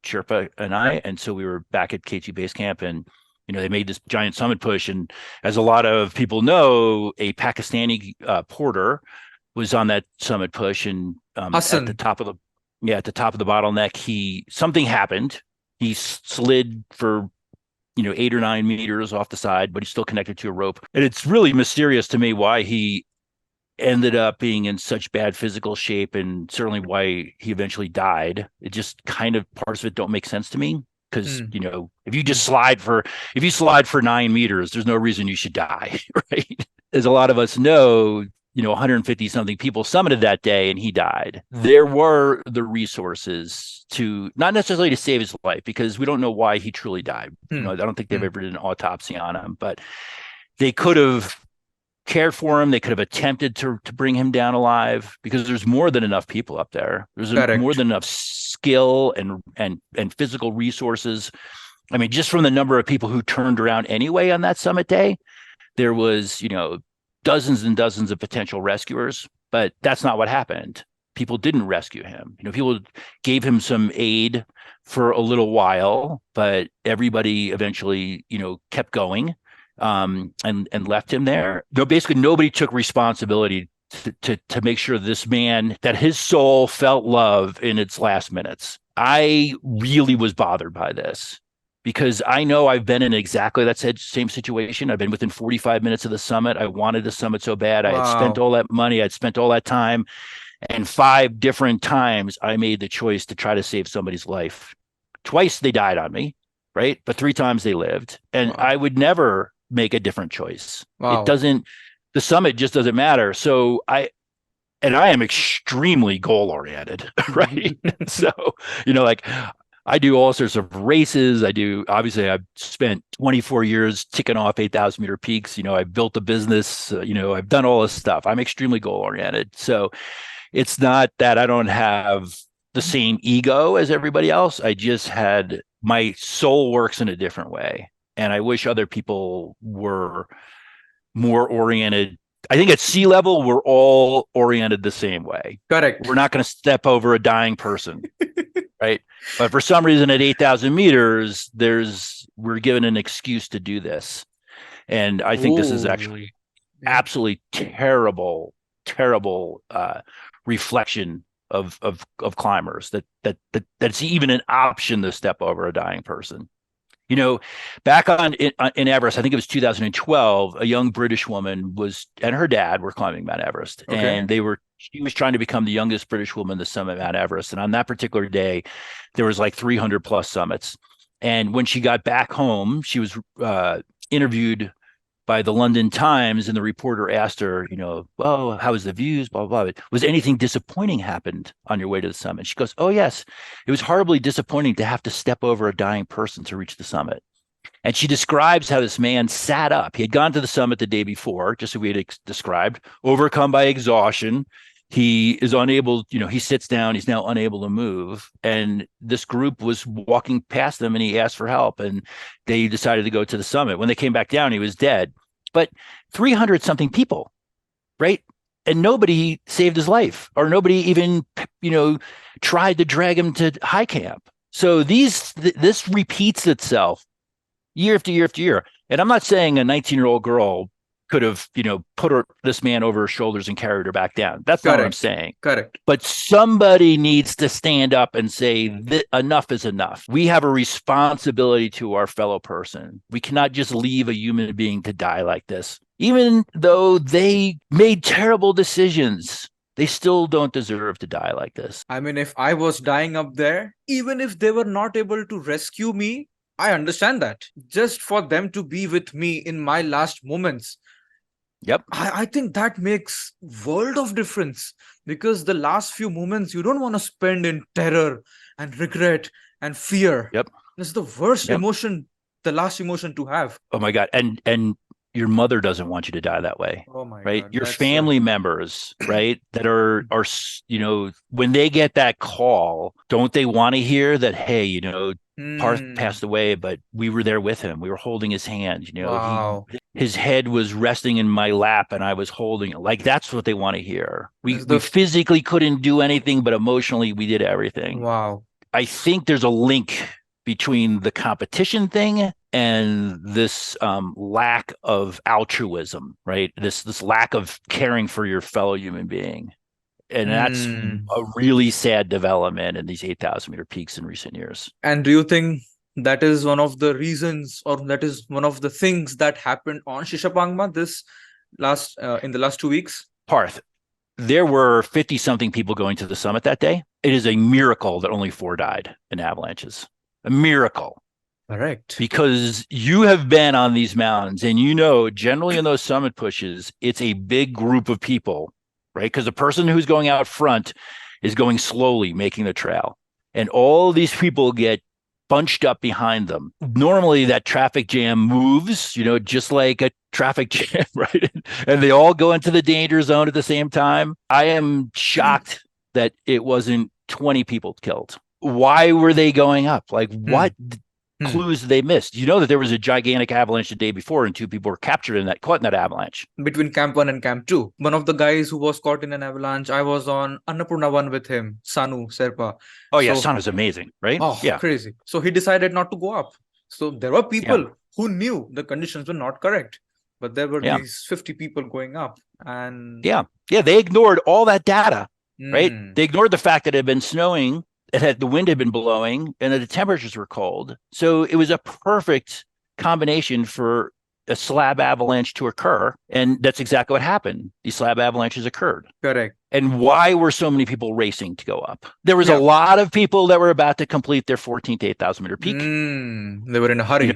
Sherpa and I. And so we were back at K2 Base Camp, and they made this giant summit push. And as a lot of people know, a Pakistani porter was on that summit push, and at the top of the bottleneck, something happened. He slid for 8 or 9 meters off the side, but he's still connected to a rope. And it's really mysterious to me why he ended up being in such bad physical shape, and certainly why he eventually died. It just kind of, parts of it don't make sense to me, because if you slide for 9 meters, there's no reason you should die, right? As a lot of us know, 150 something people summited that day, and he died. There were the resources to, not necessarily to save his life, because we don't know why he truly died. I don't think they've ever did an autopsy on him, but they could have cared for him. They could have attempted to bring him down alive, because there's more than enough people up there. There's more than enough skill and physical resources. I mean, just from the number of people who turned around anyway on that summit day, there was, dozens and dozens of potential rescuers, but that's not what happened. People didn't rescue him. People gave him some aid for a little while, but everybody eventually, kept going, and left him there. Basically, nobody took responsibility to make sure this man, that his soul felt love in its last minutes. I really was bothered by this, because I know I've been in exactly that same situation. I've been within 45 minutes of the summit. I wanted the summit so bad. I had spent all that money. I'd spent all that time. And 5 different times I made the choice to try to save somebody's life. Twice they died on me, right? But 3 times they lived. And I would never make a different choice. The summit just doesn't matter. So I am extremely goal oriented, right? So, I do all sorts of races. I've spent 24 years ticking off 8,000 meter peaks. I've built a business, I've done all this stuff. I'm extremely goal oriented. So it's not that I don't have the same ego as everybody else. I just had, my soul works in a different way. And I wish other people were more oriented. I think at sea level, we're all oriented the same way. Correct. We're not going to step over a dying person. Right. But for some reason at 8,000 meters, we're given an excuse to do this. And I think this is actually absolutely terrible reflection of climbers, that's even an option to step over a dying person. Back in Everest, I think it was 2012, a young British woman and her dad were climbing Mount Everest, and she was trying to become the youngest British woman to summit Mount Everest. And on that particular day, there was like 300 plus summits. And when she got back home, she was interviewed by the London Times, and the reporter asked her, well, how was the views, blah, blah, blah. Was anything disappointing happened on your way to the summit? She goes, oh, yes. It was horribly disappointing to have to step over a dying person to reach the summit. And she describes how this man sat up. He had gone to the summit the day before, just as we had described, overcome by exhaustion. He is unable, he sits down, he's now unable to move. And this group was walking past him, and he asked for help, and they decided to go to the summit. When they came back down, he was dead. but 300 something people, right? And nobody saved his life, or nobody even, tried to drag him to high camp. So this repeats itself year after year after year. And I'm not saying a 19-year-old girl could have, put this man over her shoulders and carried her back down. That's not what I'm saying. Correct. But somebody needs to stand up and say, enough is enough. We have a responsibility to our fellow person. We cannot just leave a human being to die like this. Even though they made terrible decisions, they still don't deserve to die like this. I mean, if I was dying up there, even if they were not able to rescue me, I understand that. Just for them to be with me in my last moments. Yep. I think that makes world of difference, because the last few moments you don't want to spend in terror and regret and fear. Yep. It's the worst Yep. emotion, the last emotion to have. Oh my God. And your mother doesn't want you to die that way. Oh my right? God. Your family members, right? That are, when they get that call, don't they want to hear that, hey, Parth passed away, but we were there with him. We were holding his hand. Wow. His head was resting in my lap and I was holding it. Like, that's what they want to hear. We physically couldn't do anything, but emotionally we did everything. Wow. I think there's a link between the competition thing and this lack of altruism, right? This lack of caring for your fellow human being. And that's a really sad development in these 8,000 meter peaks in recent years. And do you think that is one of the reasons, or that is one of the things that happened on Shishapangma in the last 2 weeks? Parth, there were 50 something people going to the summit that day. It is a miracle that only 4 died in avalanches. A miracle. Correct. Because you have been on these mountains and generally in those summit pushes, it's a big group of people, right? Because the person who's going out front is going slowly, making the trail. And all these people get bunched up behind them. Normally that traffic jam moves, just like a traffic jam, right? And they all go into the danger zone at the same time. I am shocked that it wasn't 20 people killed. Why were they going up? Like, what clues they missed? That there was a gigantic avalanche the day before and 2 people were caught in that avalanche. Between Camp 1 and Camp 2. One of the guys who was caught in an avalanche, I was on Annapurna 1 with him, Sanu Serpa. Oh, yeah, Sanu's amazing, right? Oh, yeah. Crazy. So he decided not to go up. So there were people who knew the conditions were not correct. But there were these 50 people going up. And they ignored all that data, right? They ignored the fact that it had been snowing, the wind had been blowing, and that the temperatures were cold. So it was a perfect combination for a slab avalanche to occur. And that's exactly what happened. These slab avalanches occurred. Correct. And why were so many people racing to go up? There was a lot of people that were about to complete their 14th to 8,000 meter peak. They were in a hurry.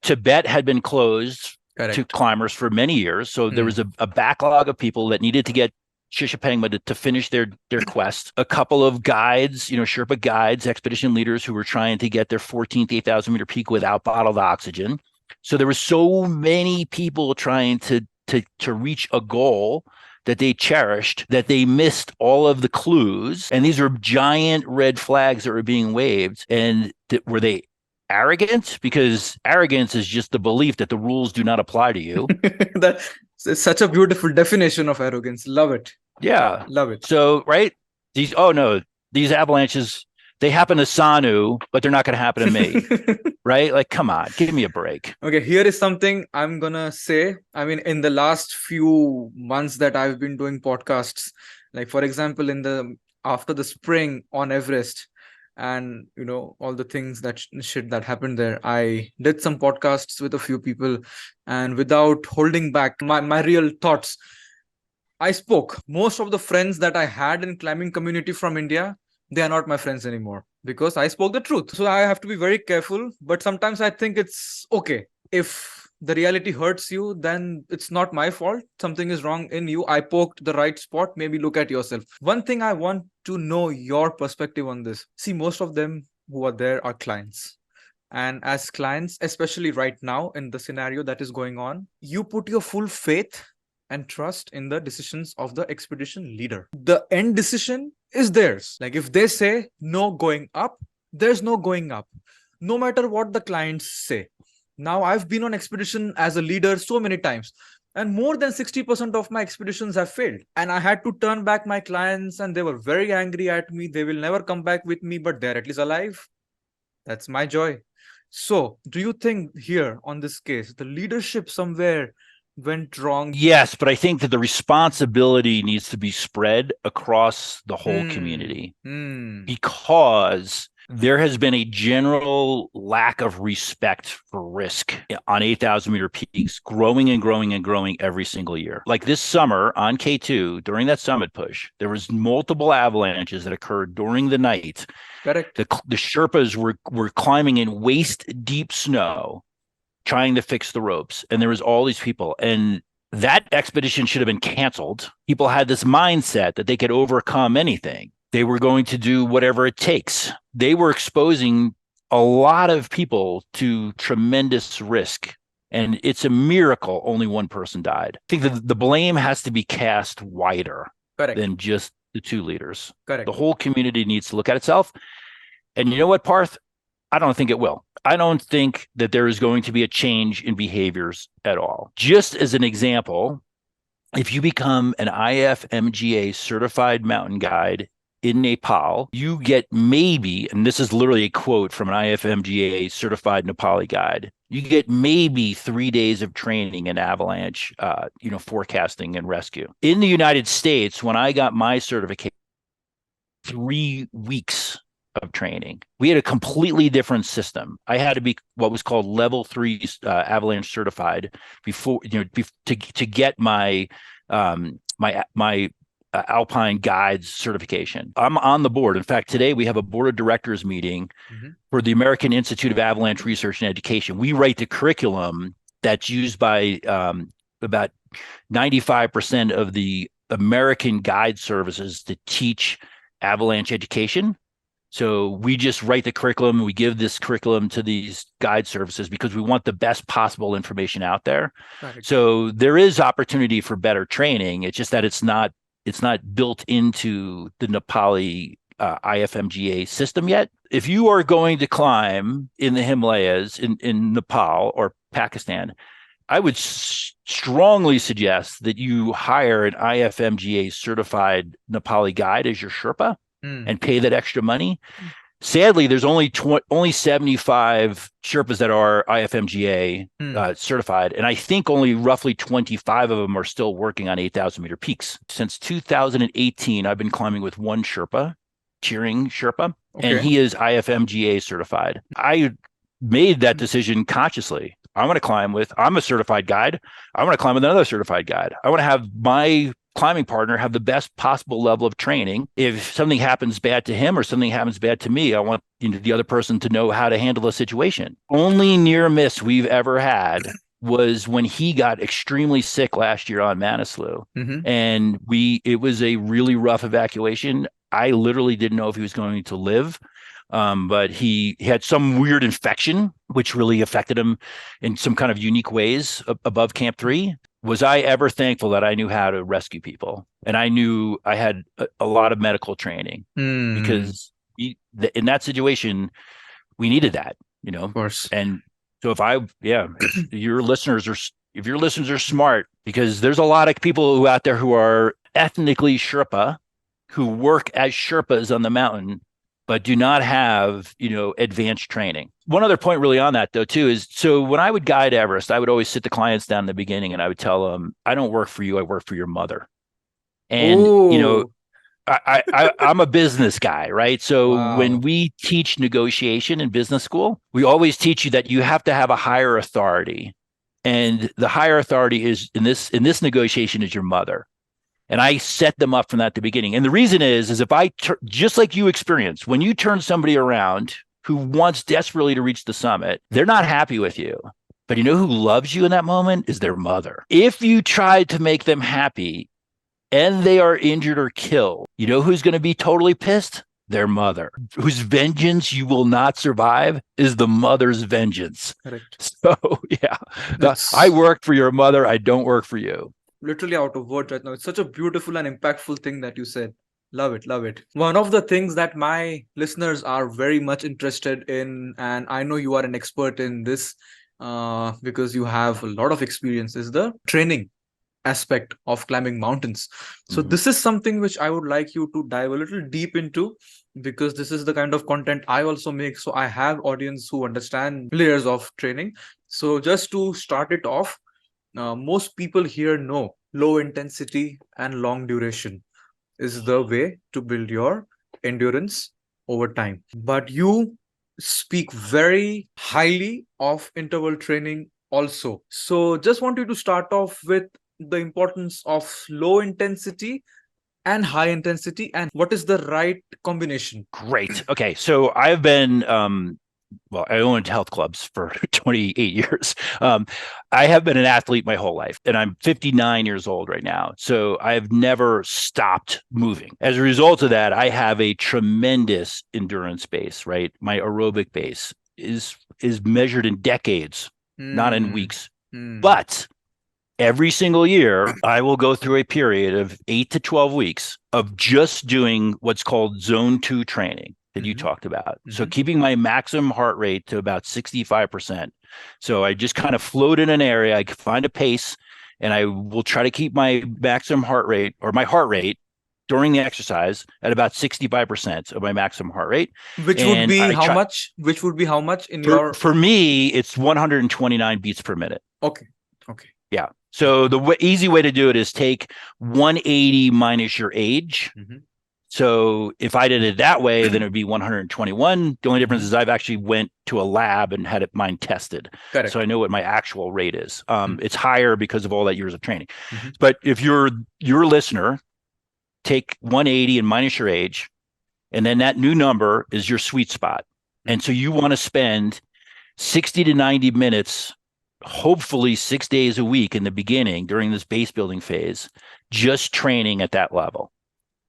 Tibet had been closed to climbers for many years. So there was a backlog of people that needed to get Shishanpangma to finish their quest. A couple of guides, Sherpa guides, expedition leaders who were trying to get their 14th 8,000 meter peak without bottled oxygen. So there were so many people trying to reach a goal that they cherished that they missed all of the clues. And these were giant red flags that were being waved. And were they arrogant? Because arrogance is just the belief that the rules do not apply to you. It's such a beautiful definition of arrogance. Love it. Yeah. Love it. So, right? These avalanches, they happen to Sanu, but they're not going to happen to me. Right? Like, come on, give me a break. Okay, here is something I'm going to say. I mean, in the last few months that I've been doing podcasts, like, for example, after the spring on Everest, and all the things that happened there, I did some podcasts with a few people, and without holding back my real thoughts, I spoke. Most of the friends that I had in climbing community from India, they are not my friends anymore, because I spoke the truth. So I have to be very careful, but sometimes I think it's okay. If the reality hurts you, then it's not my fault. Something is wrong in you. I poked the right spot. Maybe look at yourself. One thing I want to know your perspective on this. See, most of them who are there are clients. And as clients, especially right now in the scenario that is going on, you put your full faith and trust in the decisions of the expedition leader. The end decision is theirs. Like, if they say no going up, there's no going up. No matter what the clients say. Now I've been on expedition as a leader so many times, and more than 60% of my expeditions have failed. And I had to turn back my clients, and they were very angry at me. They will never come back with me, but they're at least alive. That's my joy. So, do you think here on this case, the leadership somewhere went wrong? Yes, but I think that the responsibility needs to be spread across the whole Hmm. community Hmm. because there has been a general lack of respect for risk on 8,000 meter peaks, growing and growing and growing every single year. Like this summer on K2, during that summit push, there was multiple avalanches that occurred during the night. Correct. The Sherpas were climbing in waist deep snow, trying to fix the ropes, and there was all these people, and that expedition should have been canceled. People had this mindset that they could overcome anything. They were going to do whatever it takes. They were exposing a lot of people to tremendous risk. And it's a miracle only one person died. I think that the blame has to be cast wider Correct. than just the two leaders. Correct. The whole community needs to look at itself. And you know what, Parth? I don't think it will. I don't think that there is going to be a change in behaviors at all. Just as an example, if you become an IFMGA certified mountain guide in Nepal, you get maybe, and this is literally a quote from an IFMGA certified Nepali guide, you get maybe 3 days of training in avalanche, forecasting and rescue. In the United States, when I got my certification, 3 weeks of training. We had a completely different system. I had to be what was called level 3 avalanche certified before, to get my alpine guides certification. I'm on the board. In fact, today we have a board of directors meeting for the American Institute of Avalanche Research and Education. We write the curriculum that's used by about 95% of the American guide services to teach avalanche education. So we just write the curriculum. We give this curriculum to these guide services because we want the best possible information out there. Correct. So there is opportunity for better training. It's just that it's not built into the Nepali IFMGA system yet. If you are going to climb in the Himalayas in Nepal or Pakistan, I would strongly suggest that you hire an IFMGA certified Nepali guide as your Sherpa and pay that extra money. Sadly, there's only 75 Sherpas that are IFMGA certified, and I think only roughly 25 of them are still working on 8,000 meter peaks. Since 2018, I've been climbing with one Sherpa, Cheering Sherpa, and he is IFMGA certified. I made that decision consciously. I'm a certified guide. I want to climb with another certified guide. I want to have my climbing partner have the best possible level of training. If something happens bad to him or something happens bad to me, I want the other person to know how to handle the situation. Only near miss we've ever had was when he got extremely sick last year on Manaslu. And it was a really rough evacuation. I literally didn't know if he was going to live. But he had some weird infection, which really affected him in some kind of unique ways above Camp 3. Was I ever thankful that I knew how to rescue people? And I knew I had a lot of medical training because in that situation, we needed that, Of course. And so if your listeners are smart, because there's a lot of people out there who are ethnically Sherpa, who work as Sherpas on the mountain, but do not have, advanced training. One other point really on that, though, too, is so when I would guide Everest, I would always sit the clients down in the beginning and I would tell them, I don't work for you, I work for your mother. And, I'm a business guy, right? So when we teach negotiation in business school, we always teach you that you have to have a higher authority. And the higher authority is in this negotiation is your mother. And I set them up from that at the beginning. And the reason is if just like you experienced, when you turn somebody around who wants desperately to reach the summit, they're not happy with you. But you know who loves you in that moment is their mother. If you try to make them happy and they are injured or killed, you know who's going to be totally pissed? Their mother, whose vengeance you will not survive is the mother's vengeance. Correct. So, I work for your mother. I don't work for you. Literally out of words right now. It's such a beautiful and impactful thing that you said. Love it, love it. One of the things that my listeners are very much interested in, and I know you are an expert in this, because you have a lot of experience, is the training aspect of climbing mountains. So Mhm. this is something which I would like you to dive a little deep into, because this is the kind of content I also make. So I have audience who understand layers of training. So just to start it off, most people here know low intensity and long duration is the way to build your endurance over time. But you speak very highly of interval training also. So just want you to start off with the importance of low intensity and high intensity, and what is the right combination. Great. Okay. So I've been, well, I owned health clubs for 28 years. I have been an athlete my whole life, and I'm 59 years old right now. So I've never stopped moving. As a result of that, I have a tremendous endurance base, right? My aerobic base is measured in decades, not in Hmm. weeks. Hmm. But every single year, I will go through a period of 8 to 12 weeks of just doing what's called zone two training that you Mm-hmm. talked about. So Mm-hmm. keeping my maximum heart rate to about 65%. So I just kind of float in an area, I find a pace, and I will try to keep my maximum heart rate or my heart rate during the exercise at about 65% of my maximum heart rate. Which would And be I how try much? Which would be how much in your? for me, it's 129 beats per minute. Okay. Okay. Yeah. So the easy way to do it is take 180 minus your age. Mm-hmm. So if I did it that way, then it would be 121. The only difference Mm-hmm. is I've actually went to a lab and had mine tested. So Correct. I know what my actual rate is. Mm-hmm. It's higher because of all that years of training. Mm-hmm. But if you're your listener, take 180 and minus your age, and then that new number is your sweet spot. And so you want to spend 60 to 90 minutes, hopefully 6 days a week in the beginning during this base building phase, just training at that level.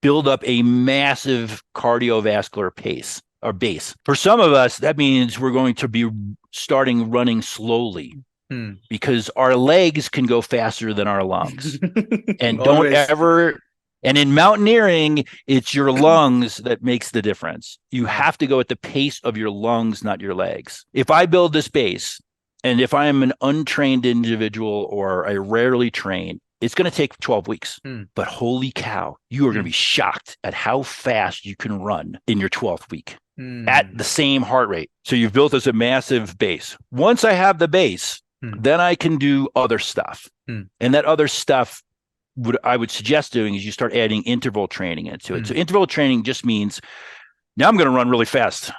Build up a massive cardiovascular pace or base. For some of us, that means we're going to be starting running slowly Mm. because our legs can go faster than our lungs. And don't Always. ever, and in mountaineering, it's your lungs that makes the difference. You have to go at the pace of your lungs, not your legs. If I build this base, and if I am an untrained individual or I rarely train, it's going to take 12 weeks. But holy cow, you are going to be shocked at how fast you can run in your 12th week at the same heart rate. So you've built this a massive base. Once I have the base, then I can do other stuff. And that other stuff, what I would suggest doing is you start adding interval training into it. So interval training just means now I'm going to run really fast.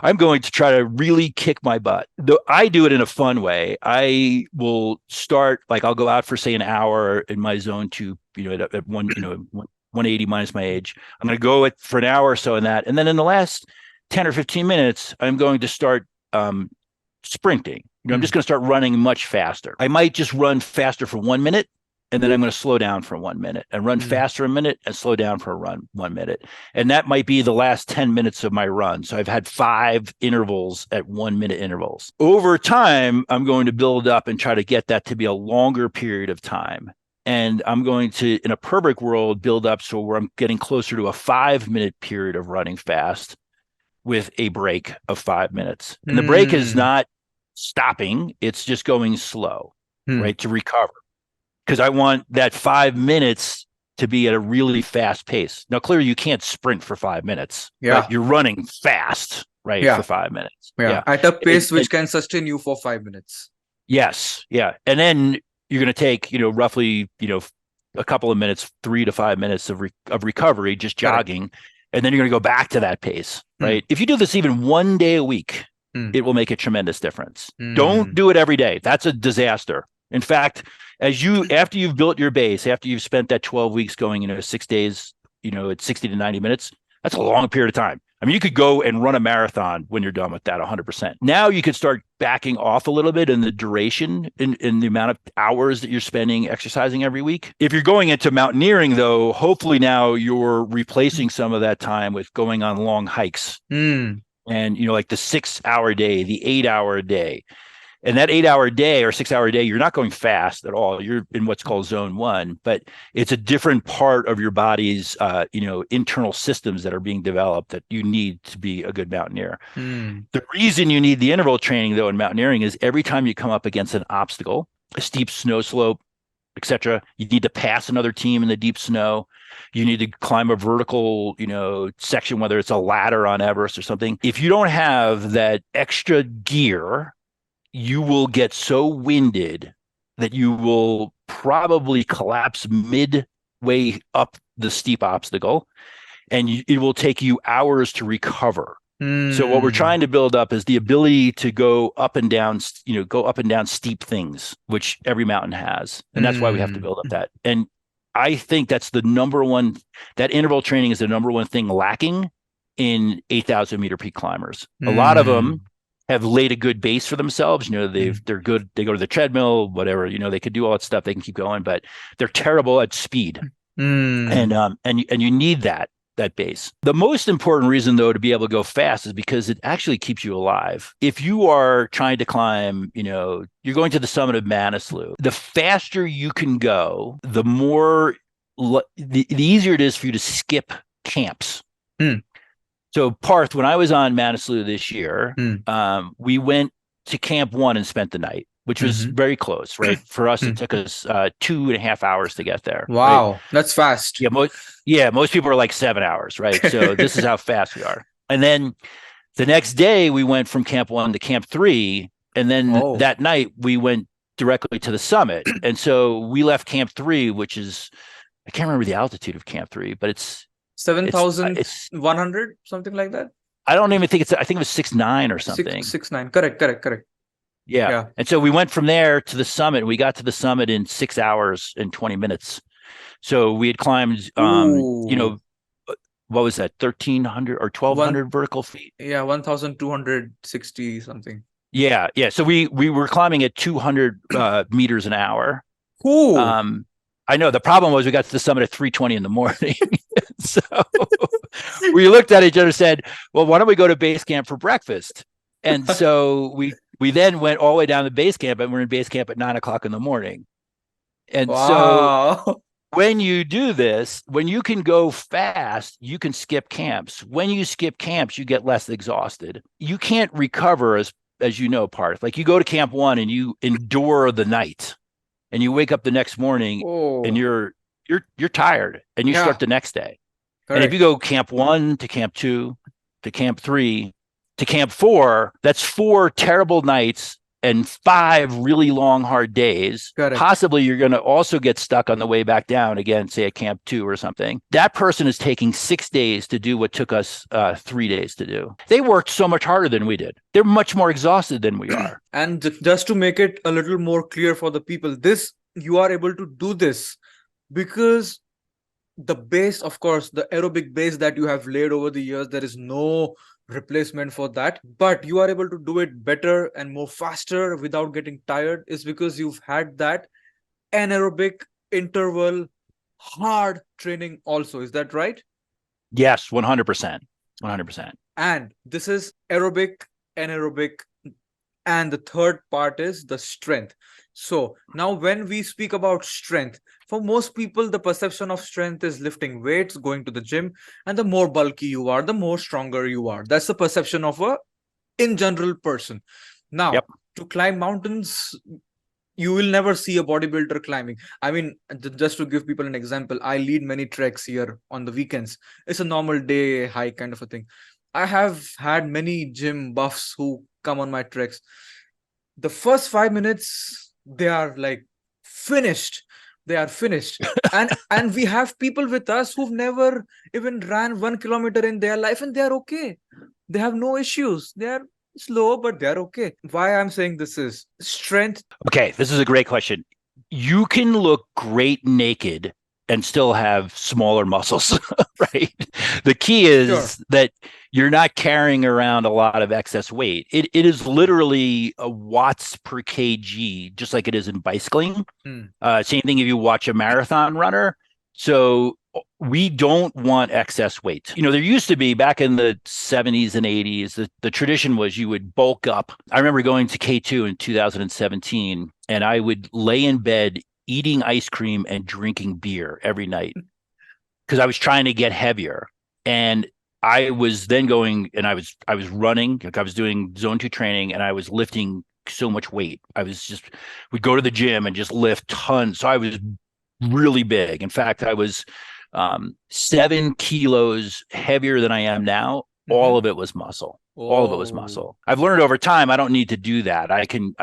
I'm going to try to really kick my butt. Though I do it in a fun way. I will start like I'll go out for say an hour in my zone two, at 180 minus my age. I'm going to go for an hour or so in that, and then in the last 10 or 15 minutes, I'm going to start sprinting. I'm just going to start running much faster. I might just run faster for 1 minute, and then I'm going to slow down for 1 minute and run faster a minute and slow down for 1 minute. And that might be the last 10 minutes of my run. So I've had 5 intervals at 1 minute intervals. Over time, I'm going to build up and try to get that to be a longer period of time. And I'm going to, in a perfect world, build up so where I'm getting closer to a 5 minute period of running fast with a break of 5 minutes. And the break is not stopping, it's just going slow, right, to recover. Because I want that 5 minutes to be at a really fast pace. Now, clearly, you can't sprint for 5 minutes, but you're running fast, right, for 5 minutes. Yeah. At a pace which can sustain you for 5 minutes. Yes. Yeah. And then you're going to take, roughly, a couple of minutes, 3 to 5 minutes of recovery, just jogging. Correct. And then you're going to go back to that pace, right? If you do this even 1 day a week, it will make a tremendous difference. Don't do it every day. That's a disaster. In fact, after you've built your base, after you've spent that 12 weeks going, 6 days, at 60 to 90 minutes, that's a long period of time. I mean, you could go and run a marathon when you're done with that 100%. Now you could start backing off a little bit in the duration, in the amount of hours that you're spending exercising every week. If you're going into mountaineering, though, hopefully now you're replacing some of that time with going on long hikes. And, like the 6 hour day, the 8 hour day. And that 8 hour day or 6 hour day, you're not going fast at all. You're in what's called zone one, but it's a different part of your body's, internal systems that are being developed that you need to be a good mountaineer. Mm. The reason you need the interval training, though, in mountaineering is every time you come up against an obstacle, a steep snow slope, etc., you need to pass another team in the deep snow. You need to climb a vertical, section, whether it's a ladder on Everest or something. If you don't have that extra gear, you will get so winded that you will probably collapse midway up the steep obstacle, and it will take you hours to recover. So what we're trying to build up is the ability to go up and down, steep things, which every mountain has. And that's why we have to build up that. And I think that's the number one, that interval training is the number one thing lacking in 8,000 meter peak climbers. A lot of them have laid a good base for themselves. They're good. They go to the treadmill, whatever, they could do all that stuff. They can keep going, but they're terrible at speed. And you need that base. The most important reason, though, to be able to go fast is because it actually keeps you alive. If you are trying to climb, you're going to the summit of Manaslu, the faster you can go, the more, the easier it is for you to skip camps. So Parth, when I was on Manaslu this year, we went to Camp 1 and spent the night, which was very close, right? For us, it took us 2.5 hours to get there. Wow, right? that's fast. Most people are like 7 hours, right? So this is how fast we are. And then the next day, we went from Camp 1 to Camp 3. And then that night, we went directly to the summit. And so we left Camp 3, which is, I can't remember the altitude of Camp 3, but it's 7,100, something like that. I don't even think I think it was 6'9" or something. 6'9". Correct. Yeah. And so we went from there to the summit. We got to the summit in 6 hours and 20 minutes. So we had climbed, what was that, 1,300 or 1,200 vertical feet? Yeah, 1,260 something. Yeah. So we were climbing at 200 meters an hour. Cool. I know. The problem was we got to the summit at 3:20 in the morning. So we looked at each other and said, well, why don't we go to base camp for breakfast? And so we then went all the way down to base camp, and we're in base camp at 9:00 in the morning. And so when you do this, when you can go fast, you can skip camps. When you skip camps, you get less exhausted. You can't recover as you know, Parth. Like you go to Camp 1 and you endure the night, and you wake up the next morning and you're tired, and you start the next day. Correct. And if you go Camp 1 to Camp 2 to Camp 3 to Camp 4, that's 4 terrible nights and 5 really long, hard days. Possibly you're going to also get stuck on the way back down again, say at Camp 2 or something. That person is taking 6 days to do what took us 3 days to do. They worked so much harder than we did. They're much more exhausted than we are. And just to make it a little more clear for the people, you are able to do this because the base, of course, the aerobic base that you have laid over the years, there is no replacement for that, but you are able to do it better and more faster without getting tired is because you've had that anaerobic interval hard training also. Is that right? Yes, 100%. And this is aerobic, anaerobic, and the third part is the strength. So now when we speak about strength, for most people, the perception of strength is lifting weights, going to the gym, and the more bulky you are, the more stronger you are. That's the perception of a in general person. Now, to climb mountains, you will never see a bodybuilder climbing. I mean, just to give people an example, I lead many treks here on the weekends. It's a normal day hike kind of a thing. I have had many gym buffs who come on my treks. The first 5 minutes, they are like finished. And we have people with us who've never even ran 1 kilometer in their life, and they are okay. They have no issues. They are slow, but they're okay. Why I'm saying this is strength. Okay, this is a great question. You can look great naked and still have smaller muscles, right? The key is that you're not carrying around a lot of excess weight. It is literally a watts per kg, just like it is in bicycling. Same thing if you watch a marathon runner. So we don't want excess weight. There used to be back in the 70s and 80s, the tradition was you would bulk up. I remember going to K2 in 2017, and I would lay in bed eating ice cream and drinking beer every night because I was trying to get heavier. And I was then going and I was running, like I was doing zone 2 training, and I was lifting so much weight. We'd go to the gym and just lift tons. So I was really big. In fact, I was 7 kilos heavier than I am now. All of it was muscle. All of it was muscle. I've learned over time I don't need to do that. I can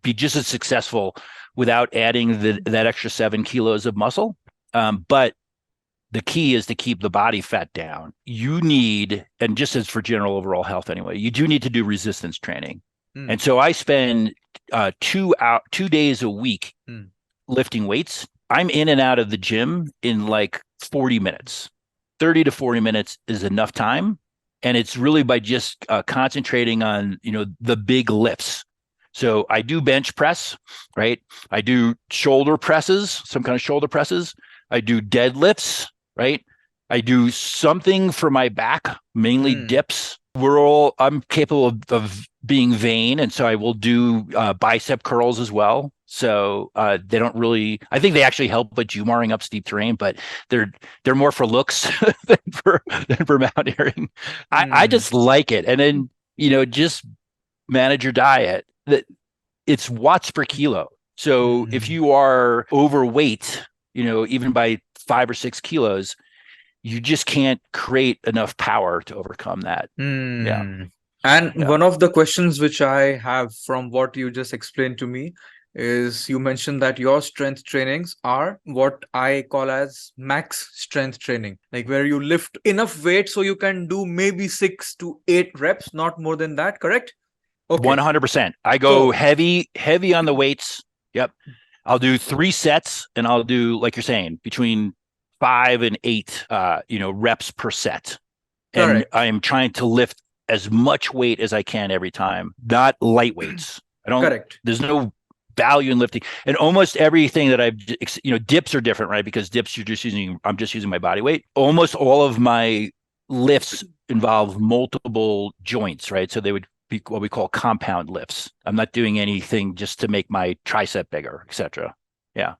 be just as successful without adding that extra 7 kilos of muscle. But the key is to keep the body fat down. You need, and just as for general overall health anyway, you do need to do resistance training. And so I spend 2 days a week lifting weights. I'm in and out of the gym in like 40 minutes. 30 to 40 minutes is enough time. And it's really by just concentrating on, the big lifts. So I do bench press, right? I do shoulder presses, some kind of shoulder presses. I do deadlifts, right? I do something for my back, mainly dips. I'm capable of being vain. And so I will do bicep curls as well. So they don't really, I think they actually help with Jumaring up steep terrain, but they're more for looks than for mountaineering. I just like it. And then, just manage your diet. It's watts per kilo. So if you are overweight, even by 5 or 6 kilos, you just can't create enough power to overcome that. Yeah. And one of the questions which I have from what you just explained to me is you mentioned that your strength trainings are what I call as max strength training, like where you lift enough weight so you can do maybe 6 to 8 reps, not more than that, correct? Okay. 100%. I go heavy on the weights. Yep. I'll do 3 sets, and I'll do, like you're saying, between 5 and 8, reps per set. And I am trying to lift as much weight as I can every time, not light weights. There's no value in lifting. And almost everything that dips are different, right? Because dips, I'm just using my body weight. Almost all of my lifts involve multiple joints, right? So they would be what we call compound lifts. I'm not doing anything just to make my tricep bigger, etc. Yeah.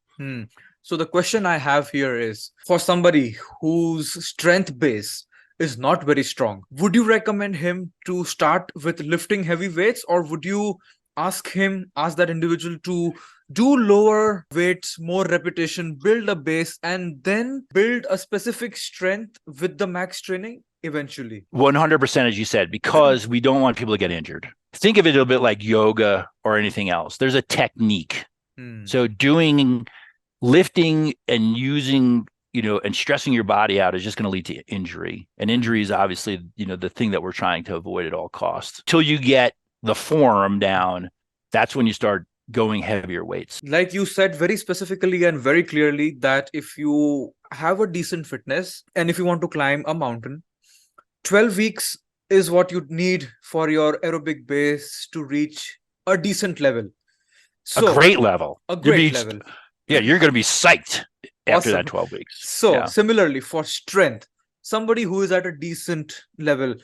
So the question I have here is, for somebody whose strength base is not very strong, would you recommend him to start with lifting heavy weights, or would you ask that individual to do lower weights, more repetition, build a base, and then build a specific strength with the max training eventually? 100%, as you said, because we don't want people to get injured. Think of it a little bit like yoga or anything else. There's a technique. So lifting and using, and stressing your body out is just going to lead to injury. And injury is obviously, the thing that we're trying to avoid at all costs. Till you get the form down, that's when you start going heavier weights. Like you said very specifically and very clearly that if you have a decent fitness and if you want to climb a mountain, 12 weeks is what you need for your aerobic base to reach a decent level. So, a great level. Level. Yeah, you're going to be psyched after that 12 weeks. So similarly for strength, somebody who is at a decent level,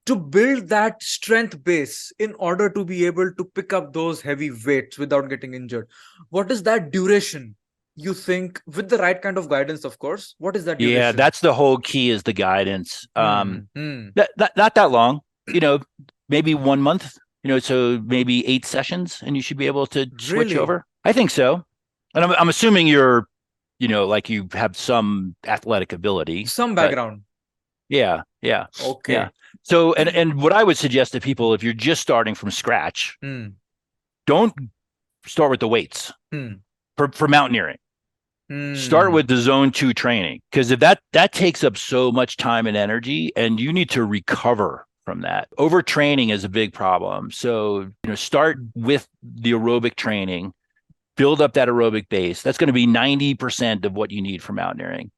to build that strength base in order to be able to pick up those heavy weights without getting injured, what is that duration, you think, with the right kind of guidance, of course? What is that duration? Yeah, that's the whole key, is the guidance. Not that long, maybe 1 month, so maybe 8 sessions, and you should be able to switch over. I think so. And I'm assuming you're, like you have some athletic ability. Some background. Yeah. Okay. Yeah. So, and what I would suggest to people, if you're just starting from scratch, don't start with the weights for mountaineering. Start with the zone 2 training, because if that takes up so much time and energy, and you need to recover from that. Overtraining is a big problem. So, start with the aerobic training, build up that aerobic base. That's going to be 90% of what you need for mountaineering.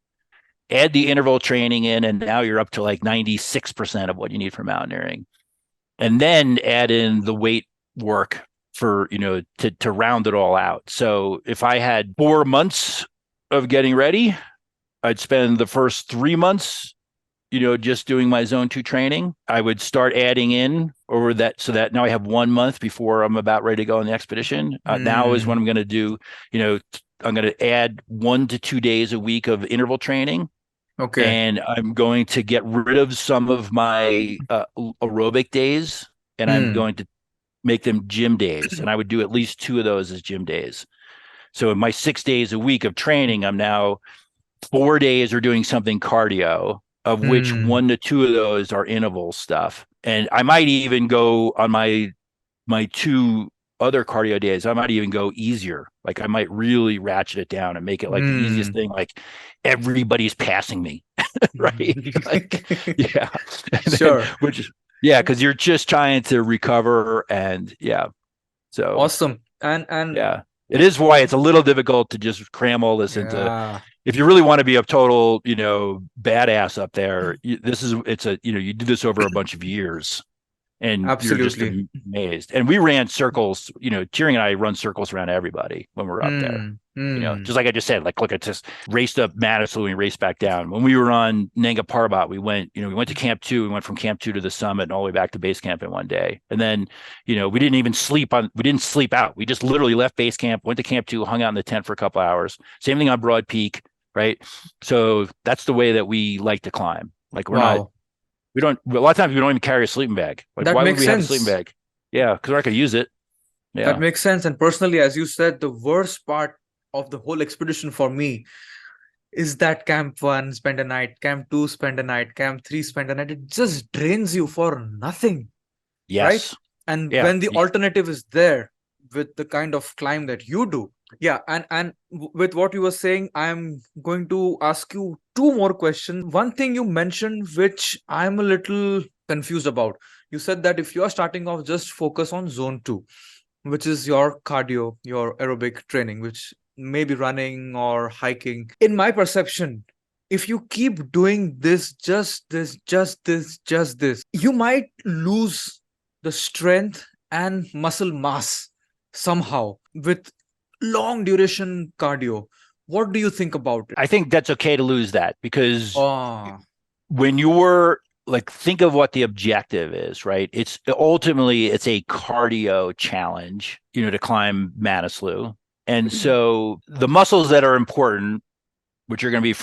Add the interval training in, and now you're up to like 96% of what you need for mountaineering. And then add in the weight work for, to round it all out. So if I had 4 months of getting ready, I'd spend the first 3 months, just doing my zone 2 training. I would start adding in over that, so that now I have 1 month before I'm about ready to go on the expedition. Now is when I'm going to do, I'm going to add 1 to 2 days a week of interval training. Okay. And I'm going to get rid of some of my aerobic days, and I'm Hmm. going to make them gym days. And I would do at least 2 of those as gym days. So in my 6 days a week of training, I'm now 4 days are doing something cardio, of which Hmm. 1 to 2 of those are interval stuff. And I might even go on my 2 other cardio days, I might even go easier. Like I might really ratchet it down and make it like the easiest Hmm. thing. Like everybody's passing me, right? Like, yeah. And then, Sure. yeah, because you're just trying to recover. And yeah. So, Awesome. And yeah, it is why it's a little difficult to just cram all this into. yeah, If you really want to be a total, badass up there, you do this over a bunch of years, and you're just absolutely. amazed. And we ran circles, Cheering and I run circles around everybody when we're up there. Hmm. Hmm. Just like I just said, like, look, I just raced up Manaslu and raced back down. When we were on Nanga Parbat, we went to Camp 2. We went from Camp 2 to the summit and all the way back to base camp in one day. And then, we didn't sleep out. We just literally left base camp, went to Camp 2, hung out in the tent for a couple hours. Same thing on Broad Peak, right? So that's the way that we like to climb. Like Wow. a lot of times we don't even carry a sleeping bag. Like, That why would makes we have a sleeping sense. bag? Yeah, because we're not going to use it. That Yeah. makes sense. And personally, as you said, the worst part of the whole expedition for me is that camp one, spend a night, camp two, spend a night, camp three, spend a night. It just drains you for nothing, right? Yes. And Yeah. when the alternative is there with the kind of climb that you do, yeah. And with what you were saying, I'm going to ask you two more questions. One thing you mentioned, which I'm a little confused about. You said that if you are starting off, just focus on zone two, which is your cardio, your aerobic training, which may be running or hiking. In my perception, if you keep doing this, just this, you might lose the strength and muscle mass somehow with long duration cardio. What do you think about it? I think that's okay to lose that, because Ah, when you're like, think of what the objective is, right? It's a cardio challenge, to climb Manaslu. And so the muscles that are important, which are going to be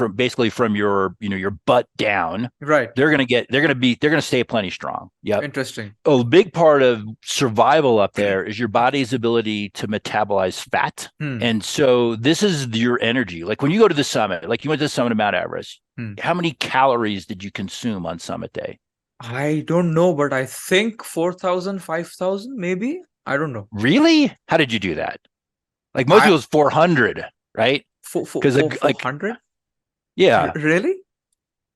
from your butt down, right. they're going to stay plenty strong. Yep. Interesting. A big part of survival up there is your body's ability to metabolize fat. Hmm. And so this is your energy. Like when you go to the summit, like you went to the summit of Mount Everest, Hmm. how many calories did you consume on summit day? I don't know, but I think 4,000, 5,000, maybe. I don't know. Really? How did you do that? Like most I people's 400, right? four four Because four four like, hundred. yeah, Really?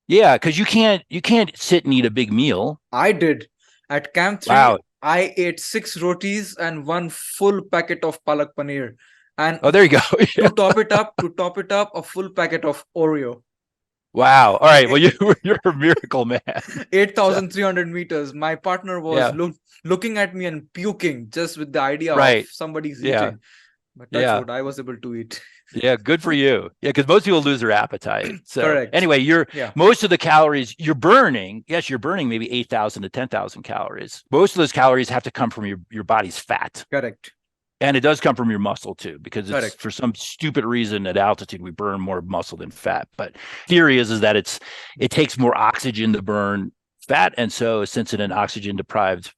yeah, because you can't sit and eat a big meal. I did. At Camp 3, Wow. I ate six rotis and one full packet of palak paneer. And Oh, there you go. Yeah. to top it up, a full packet of Oreo. Wow. All right. Eh, Well, you're a miracle man. So, 8,300 meters. My partner was yeah. looking at me and puking just with the idea of Right. somebody's Yeah. eating. But touch Yeah. wood, I was able to eat. Yeah. Good for you. Yeah. Because most people lose their appetite. So Correct. anyway, Yeah, most of the calories you're burning. Yes, you're burning maybe 8,000 to 10,000 calories. Most of those calories have to come from your body's fat. correct. And it does come from your muscle too, because it's, Correct. for some stupid reason, at altitude we burn more muscle than fat. But theory is that it takes more oxygen to burn fat, and so since in an oxygen deprived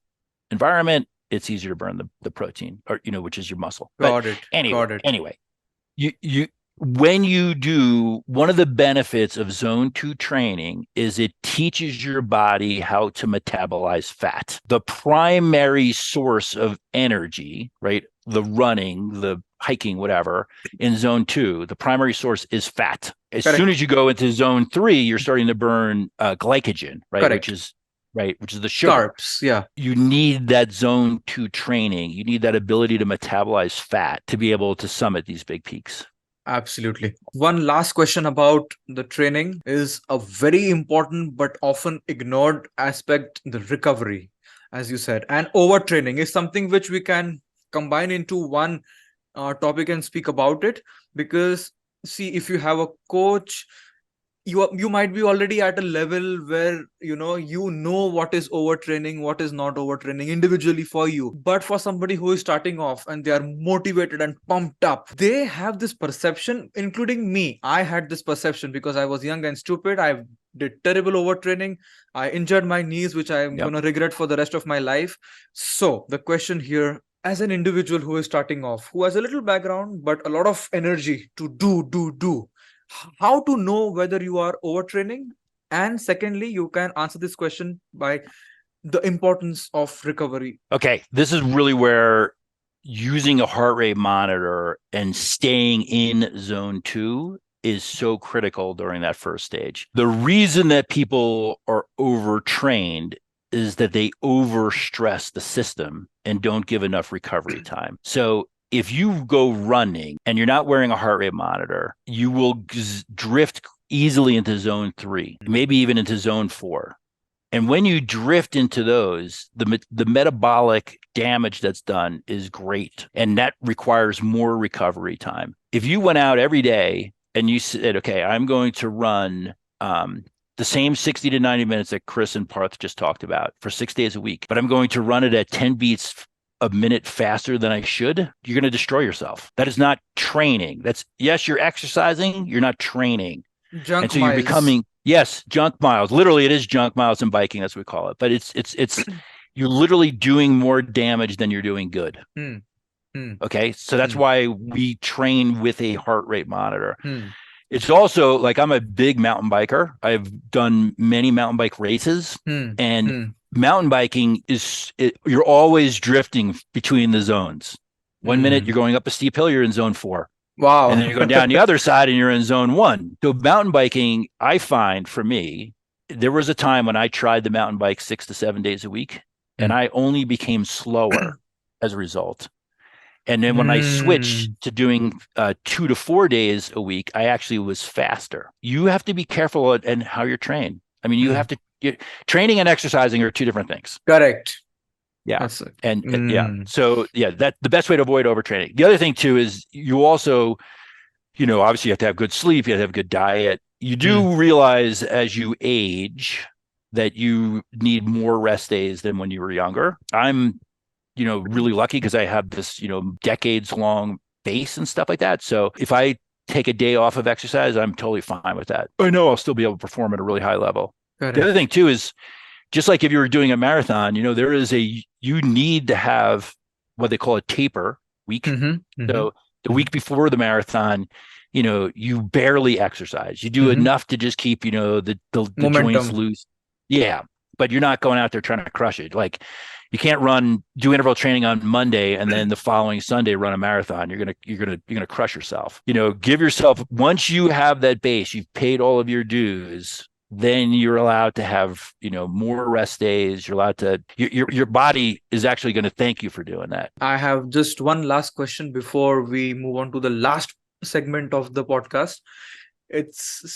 environment, it's easier to burn the protein, or which is your muscle. But Got it. anyway, Got it. anyway, you when you do, one of the benefits of zone 2 training is it teaches your body how to metabolize fat. The primary source of energy, right? The running, the hiking, whatever, in zone 2, the primary source is fat. As soon Correct. as you go into zone 3, you're starting to burn glycogen, right? Correct. Which is the sugar. Carbs. Yeah. You need that zone 2 training. You need that ability to metabolize fat to be able to summit these big peaks. Absolutely. One last question about the training is a very important but often ignored aspect, the recovery, as you said. And overtraining is something which we can combine into one topic and speak about it. Because, see, if you have a coach, you might be already at a level where you know what is overtraining, what is not overtraining individually for you. But for somebody who is starting off and they are motivated and pumped up, they have this perception, including me. I had this perception because I was young and stupid. I did terrible overtraining. I injured my knees, which I am Yep. going to regret for the rest of my life. So the question here, as an individual who is starting off, who has a little background but a lot of energy to do, how to know whether you are overtraining? And secondly, you can answer this question by the importance of recovery. Okay, this is really where using a heart rate monitor and staying in zone 2 is so critical during that first stage. The reason that people are overtrained is that they overstress the system and don't give enough recovery time. So if you go running and you're not wearing a heart rate monitor, you will drift easily into zone 3, maybe even into zone 4. And when you drift into those, the metabolic damage that's done is great. And that requires more recovery time. If you went out every day and you said, okay, I'm going to run the same 60 to 90 minutes that Chris and Parth just talked about for 6 days a week, but I'm going to run it at 10 beats a minute faster than I should, you're going to destroy yourself. That is not training. That's, yes, you're exercising, you're not training. Junk And so miles. you're becoming, yes, junk miles. Literally, it is junk miles in biking. That's what we call it. But it's you're literally doing more damage than you're doing good. Okay, so that's why we train with a heart rate monitor. It's also like, I'm a big mountain biker. I've done many mountain bike races, and mountain biking you're always drifting between the zones. 1 minute you're going up a steep hill, you're in zone 4. Wow. And then you're going down the other side and you're in zone 1. So mountain biking, I find for me, there was a time when I tried the mountain bike 6 to 7 days a week, and I only became slower as a result. And then when I switched to doing 2 to 4 days a week, I actually was faster. You have to be careful and how you're trained. I mean, you have to training and exercising are two different things. Correct. Yeah. Yeah. So that the best way to avoid overtraining. The other thing too is you also, obviously you have to have good sleep, you have to have a good diet. You do realize as you age that you need more rest days than when you were younger. I'm, really lucky because I have this, decades long base and stuff like that. So if I take a day off of exercise, I'm totally fine with that. I know I'll still be able to perform at a really high level. Correct. The other thing too is, just like if you were doing a marathon, you need to have what they call a taper week. So the week before the marathon, you barely exercise. You do enough to just keep, the joints loose. Yeah. But you're not going out there trying to crush it. Like, you can't do interval training on Monday and then the following Sunday run a marathon. You're gonna crush yourself. Give yourself, once you have that base, you've paid all of your dues, then you're allowed to have, more rest days. You're allowed to, your body is actually going to thank you for doing that. I have just one last question before we move on to the last segment of the podcast.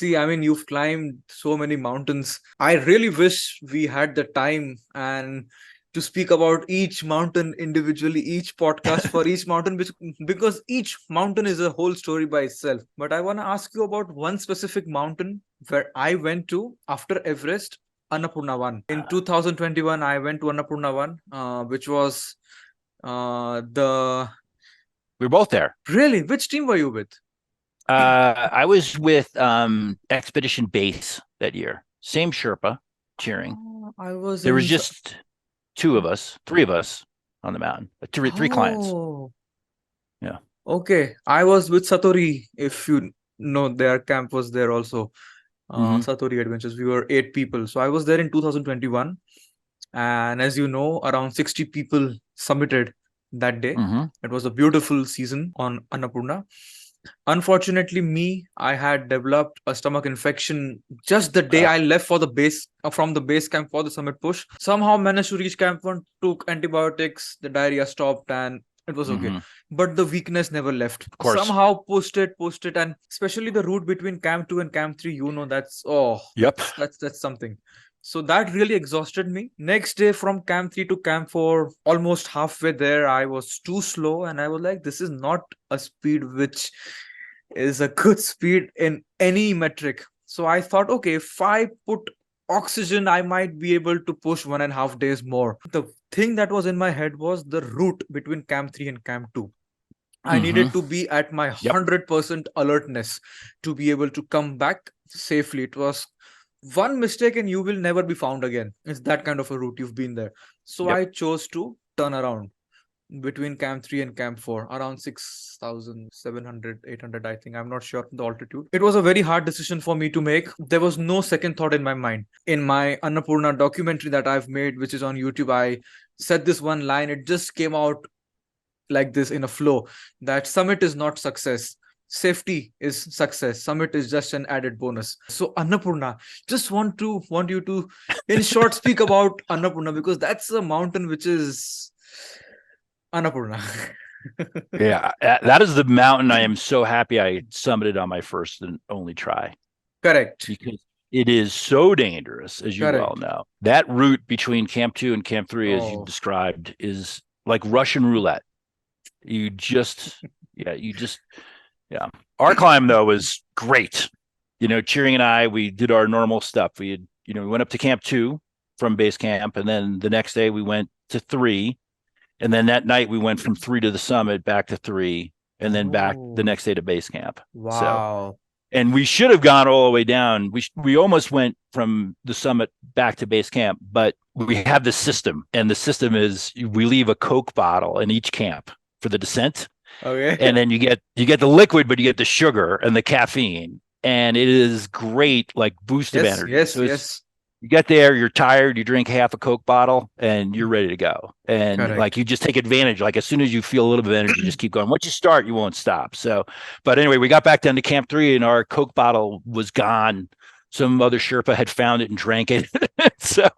You've climbed so many mountains. I really wish we had the time and to speak about each mountain individually, each podcast for each mountain, because each mountain is a whole story by itself. But I want to ask you about one specific mountain where I went to after Everest, Annapurna 1. In 2021, I went to Annapurna 1, which was the... We were both there. Really? Which team were you with? I was with Expedition Base that year. Same Sherpa cheering. There was just three of us on the mountain, three clients. Yeah. Okay. I was with Satori, if you know, their camp was there also. Satori Adventures. We were 8 people. So I was there in 2021. And as you know, around 60 people submitted that day. It was a beautiful season on Annapurna. Unfortunately, I had developed a stomach infection just the day I left for the base from the base camp for the summit push. Somehow managed to reach Camp 1, took antibiotics, the diarrhea stopped, and it was okay. But the weakness never left. Of course. Somehow pushed it, and especially the route between Camp 2 and Camp 3, that's that's something. So that really exhausted me. Next day from Camp 3 to Camp 4, almost halfway there, I was too slow and I was like, this is not a speed which is a good speed in any metric. So I thought, okay, if I put oxygen, I might be able to push 1.5 days more. The thing that was in my head was the route between camp 3 and camp 2. I Mm-hmm. needed to be at my Yep. 100% alertness to be able to come back safely. It was one mistake and you will never be found again. It's that kind of a route. You've been there. So Yep. I chose to turn around between camp 3 and camp 4, around 6,700, 800. I think. I'm not sure the altitude. It was a very hard decision for me to make. There was no second thought in my mind. In my Annapurna documentary that I've made, which is on YouTube, I said this one line. It just came out like this in a flow, that summit is not success, safety is success, summit is just an added bonus. So Annapurna, just want you to in short speak about Annapurna, because that's a mountain which is Annapurna. Yeah, that is the mountain I am so happy I summited on my first and only try, Correct. because it is so dangerous, as you well Correct. know. That route between Camp 2 and Camp 3, as you Oh, described, is like Russian roulette. You just, yeah, you just, yeah. Our climb, though, was great. Cheering and I, we did our normal stuff. We went up to Camp 2 from base camp, and then the next day we went to 3. And then that night we went from 3 to the summit, back to 3, and then back the oh, next day to base camp. So, wow. and we should have gone all the way down. We almost went from the summit back to base camp, but we have the system, and the system is we leave a Coke bottle in each camp for the descent, and Okay. then you get the liquid, but you get the sugar and the caffeine, and it is great, like boost of Yes, energy. yes, So it's yes. you get there, you're tired, you drink half a Coke bottle, and you're ready to go. And like Correct. you just take advantage. Like as soon as you feel a little bit of energy, just keep going. Once you start, you won't stop. So, but anyway, we got back down to Camp 3, and our Coke bottle was gone. Some other Sherpa had found it and drank it. So,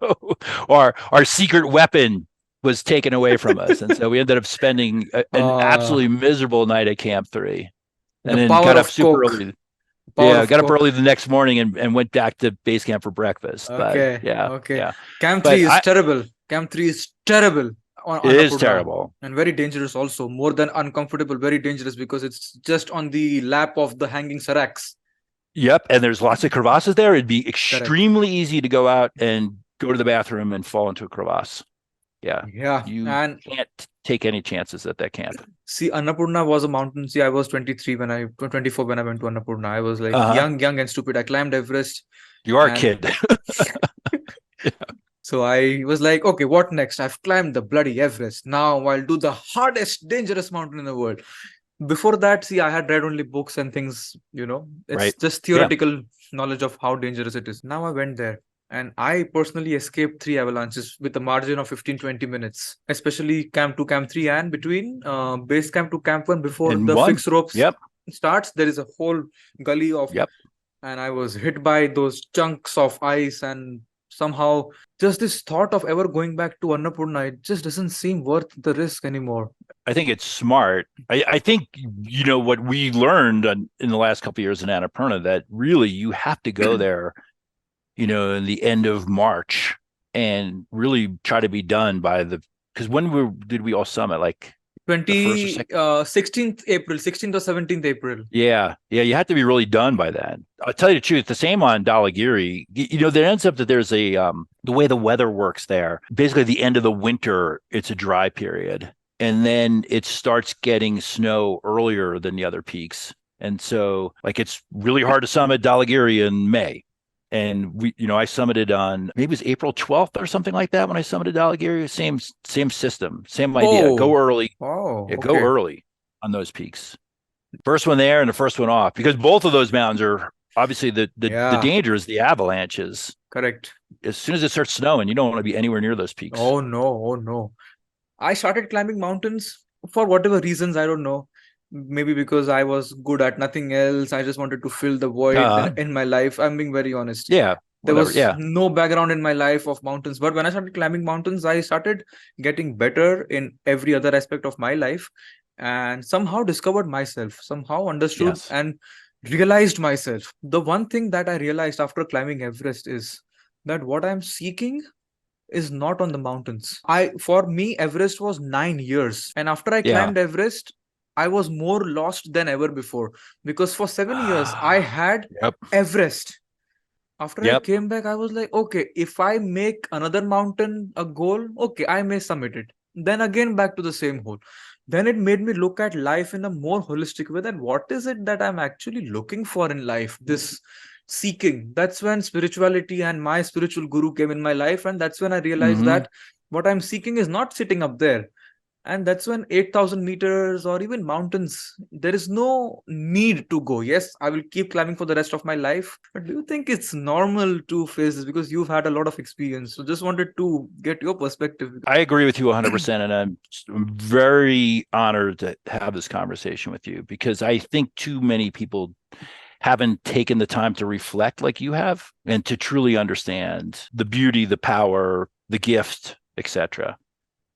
our secret weapon was taken away from us, and so we ended up spending an uh absolutely miserable night at Camp 3, the and then power got up of super Coke. early. Power Yeah, of got up Coke. early the next morning and went back to base camp for breakfast. But Okay, yeah, okay. yeah. Camp 3 But is terrible. Camp 3 is terrible on it is Annapurna, terrible. and very dangerous also. More than uncomfortable, very dangerous because it's just on the lap of the hanging seracs. Yep. And there's lots of crevasses there. It'd be Correct. extremely easy to go out and go to the bathroom and fall into a crevasse. Yeah. Yeah. You And can't take any chances at that camp. see, Annapurna was a mountain. See, I was 23 when 24 when I went to Annapurna. I was like Uh huh. young and stupid. I climbed Everest, You are a and kid. so I was like, okay, what next? I've climbed the bloody Everest. Now I'll do the hardest, dangerous mountain in the world. Before that, see, I had read only books and things, it's Right. just Yeah. theoretical knowledge of how dangerous it is. Now I went there and I personally escaped 3 avalanches with a margin of 15-20 minutes, especially camp 2, camp 3, and between base camp to camp 1 before And the one. fixed ropes Yep. starts. There is a whole gully of, Yep. and I was hit by those chunks of ice, and somehow just this thought of ever going back to Annapurna, it just doesn't seem worth the risk anymore. I think it's smart. I think what we learned in the last couple of years in Annapurna, that really you have to go there, in the end of March, and really try to be done by because did we all summit? Like the first or 20 second? 16th April, 16th or 17th April. Yeah. Yeah. You have to be really done by then. I'll tell you the truth. The same on Dalagiri. There ends up that there's the way the weather works there. Basically, the end of the winter, it's a dry period. And then it starts getting snow earlier than the other peaks. And so, like, it's really hard to summit Dalagiri in May. And I summited on maybe it was April 12th or something like that when I summited Dalagiri. Same system, same idea. Go Oh, early. oh, Yeah, go okay. early on those peaks. First one there and the first one off, because both of those mountains are obviously the Yeah, danger is the avalanches. correct. As soon as it starts snowing, you don't want to be anywhere near those peaks. Oh no, oh no. I started climbing mountains for whatever reasons, I don't know. Maybe because I was good at nothing else. I just wanted to fill the void Uh, in my life. I'm being very honest. yeah, There whatever. was Yeah. no background in my life of mountains. But when I started climbing mountains, I started getting better in every other aspect of my life, and somehow discovered myself, somehow understood Yes. and realized myself. The one thing that I realized after climbing Everest is that what I'm seeking is not on the mountains. For me, Everest was 9 years. And after I Yeah. climbed Everest, I was more lost than ever before. Because for 7 years, I had Yep. Everest. After I Yep. came back, I was like, okay, if I make another mountain a goal, okay, I may summit it. Then again, back to the same hole. Then it made me look at life in a more holistic way. That what is it that I'm actually looking for in life? This seeking. That's when spirituality and my spiritual guru came in my life. And that's when I realized Hmm. that what I'm seeking is not sitting up there. And that's when 8,000 meters or even mountains, there is no need to go. Yes, I will keep climbing for the rest of my life. But do you think it's normal to face this? Because you've had a lot of experience. So just wanted to get your perspective. I agree with you 100%. And I'm very honored to have this conversation with you because I think too many people haven't taken the time to reflect like you have and to truly understand the beauty, the power, the gift, etc.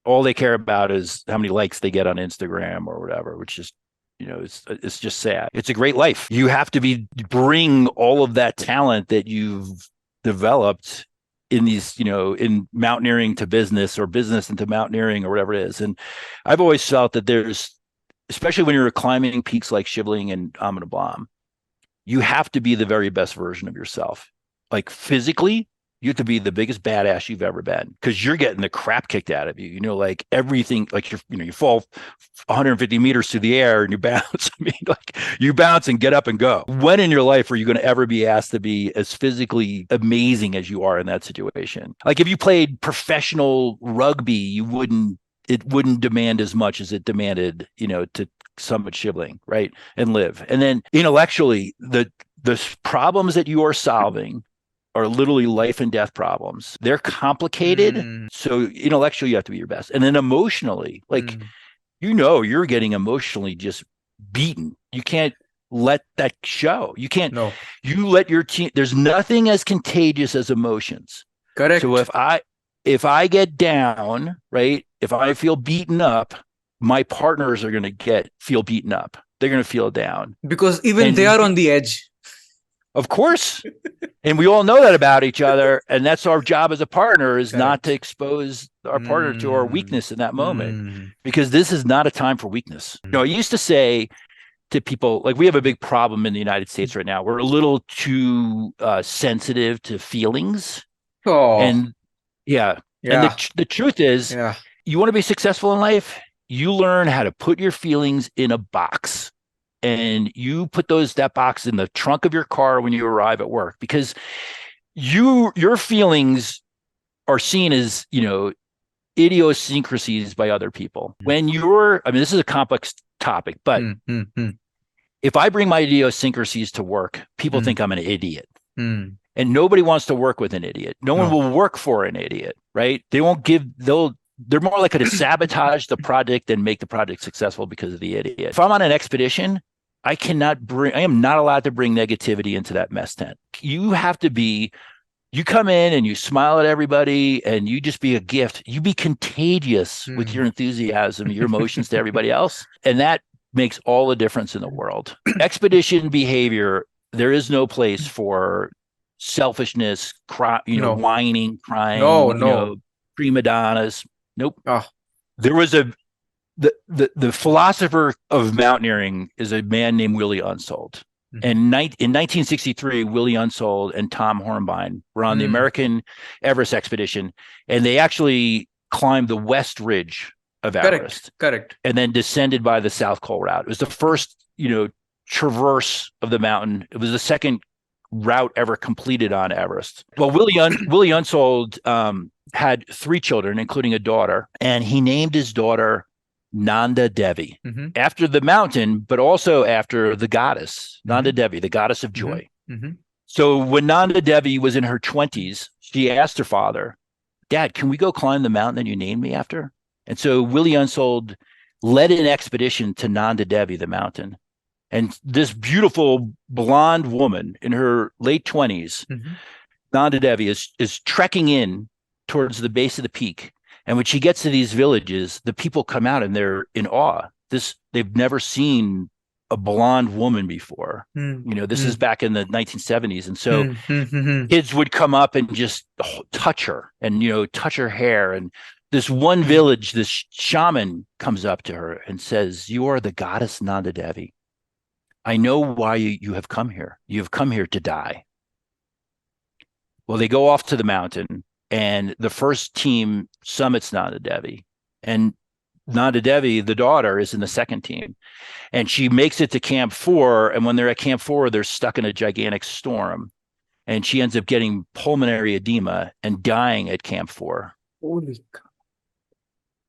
All they care about is how many likes they get on Instagram or whatever, which is, it's just sad. It's a great life. You have to bring all of that talent that you've developed in these, in mountaineering to business or business into mountaineering or whatever it is. And I've always felt that there's, especially when you're climbing peaks like Shivling and Amana Blam, you have to be the very best version of yourself. Like physically, you have to be the biggest badass you've ever been because you're getting the crap kicked out of you. Like everything, like you fall 150 meters through the air and you bounce. I mean, like you bounce and get up and go. When in your life are you going to ever be asked to be as physically amazing as you are in that situation? Like if you played professional rugby, it wouldn't demand as much as it demanded, to summit Shivling, right? And live. And then intellectually, the problems that you are solving are literally life and death problems. They're complicated. Mm, So intellectually, you have to be your best. And then emotionally, like, mm. you're getting emotionally just beaten. You can't let that show. You can't, No, you let your team, there's nothing as contagious as emotions. So correct. if I get down, right, if I feel beaten up, my partners are going to feel beaten up. They're going to feel down. Because even they And are on the edge. of course, and we all know that about each other. And that's our job as a partner is not to Correct. expose our partner to our Mm, weakness in that moment, mm, because this is not a time for weakness. I used to say to people, like, we have a big problem in the United States right now. We're a little too sensitive to feelings. oh, And yeah. And yeah, the truth is, yeah. you want to be successful in life, you learn how to put your feelings in a box and you put that box in the trunk of your car when you arrive at work, because your feelings are seen as, idiosyncrasies by other people. When this is a complex topic, but Mm, mm, mm, if I bring my idiosyncrasies to work, people mm, think I'm an idiot. mm. And nobody wants to work with an idiot. No one No, will work for an idiot, right? They're more likely to sabotage the project than make the project successful because of the idiot. If I'm on an expedition, I am not allowed to bring negativity into that mess tent. You come in and you smile at everybody and you just be a gift. You be contagious with mm. your enthusiasm, your emotions to everybody else. And that makes all the difference in the world. Expedition behavior, there is no place for selfishness, No, whining, no, crying, no. prima donnas. Nope. Ah, There was the philosopher of mountaineering is a man named Willie Unsold. mhm. And in 1963, Willie Unsold and Tom Hornbein were on the Mm. American Everest expedition, and they actually climbed the west ridge of Correct, Everest correct. and then descended by the South Col route. It was the first, traverse of the mountain. It was the second route ever completed on Everest. Well, Willie Unsold had three children, including a daughter, and he named his daughter Nanda Devi Mm-hmm, after the mountain, but also after the goddess, mm-hmm, Nanda Devi, the goddess of mm-hmm, joy. mm-hmm. So when Nanda Devi was in her 20s, she asked her father, Dad, can we go climb the mountain that you named me after? And so Willie Unsold led an expedition to Nanda Devi, the mountain. And this beautiful blonde woman in her late 20s, Mm-hmm. Nanda Devi, is trekking in towards the base of the peak. And when she gets to these villages, the people come out and they're in awe. They've never seen a blonde woman before. Mm, This is mm, back in the 1970s. And so mm, mm, mm, kids would come up and just touch her and, touch her hair. And this one mm. village, this shaman comes up to her and says, "You are the goddess Nanda Devi. I know why you have come here. You have come here to die." Well, they go off to the mountain, and the first team summits Nanda Devi. And Nanda Devi, the daughter, is in the second team. And she makes it to Camp 4. And when they're at Camp 4, they're stuck in a gigantic storm. And she ends up getting pulmonary edema and dying at Camp 4. Holy cow.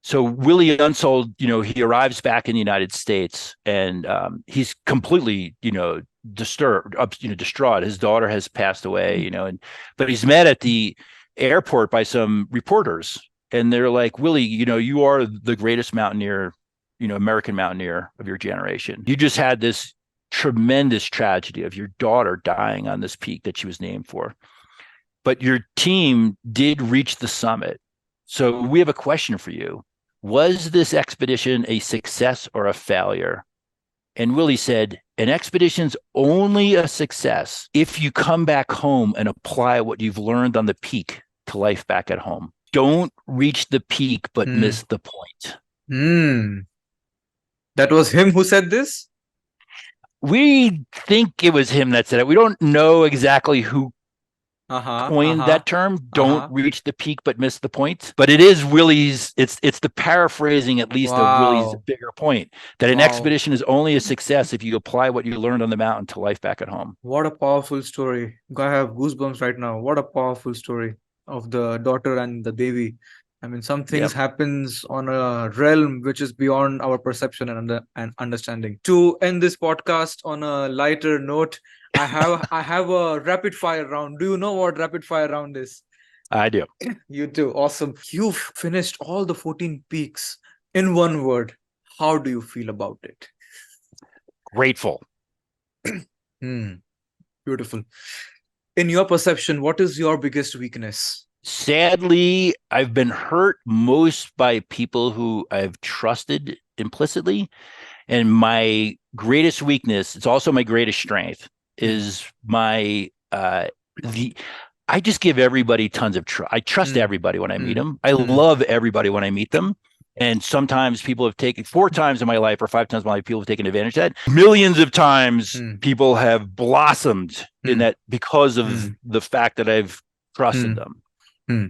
So Willie Unsold, he arrives back in the United States, and he's completely, disturbed, distraught. His daughter has passed away, but he's met at the airport by some reporters, and they're like, Willie, you are the greatest mountaineer, American mountaineer of your generation. You just had this tremendous tragedy of your daughter dying on this peak that she was named for, but your team did reach the summit. So we have a question for you. Was this expedition a success or a failure? And Willie said, an expedition's only a success if you come back home and apply what you've learned on the peak to life back at home. Don't reach the peak, but miss the point. That was him who said this? We think it was him that said it. We don't know exactly who coined that term. Don't reach the peak, but miss the point. But it is Willie's. It's the paraphrasing, at least, of Willie's bigger point, that an expedition is only a success if you apply what you learned on the mountain to life back at home. What a powerful story. I have goosebumps right now. What a powerful story of the daughter and the Devi. I mean, some things happens on a realm which is beyond our perception and understanding. To end this podcast on a lighter note, I have a rapid fire round. Do you know what rapid fire round is? I do. You do. Awesome. You've finished all the 14 peaks in one word. How do you feel about it? Grateful. Beautiful. In your perception, what is your biggest weakness? Sadly, I've been hurt most by people who I've trusted implicitly. And my greatest weakness, it's also my greatest strength, is I just give everybody tons of trust. I trust everybody when I meet them. I love everybody when I meet them. And sometimes people have taken 4 times in my life or 5 times in my life, people have taken advantage of that. Millions of times people have blossomed in that because of the fact that I've trusted them.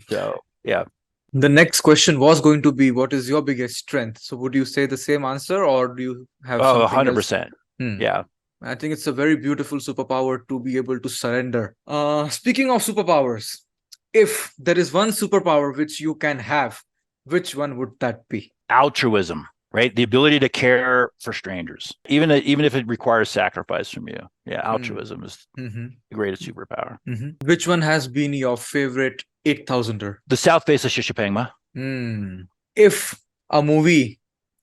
So, yeah. The next question was going to be, what is your biggest strength? So would you say the same answer, or do you have something 100%. Yeah. I think it's a very beautiful superpower to be able to surrender. Speaking of superpowers, if there is one superpower which you can have, which one would that be? Altruism, right? The ability to care for strangers, even if it requires sacrifice from you. Yeah, altruism is the greatest superpower. Which one has been your favorite 8,000er? The south face of Shishanpangma. If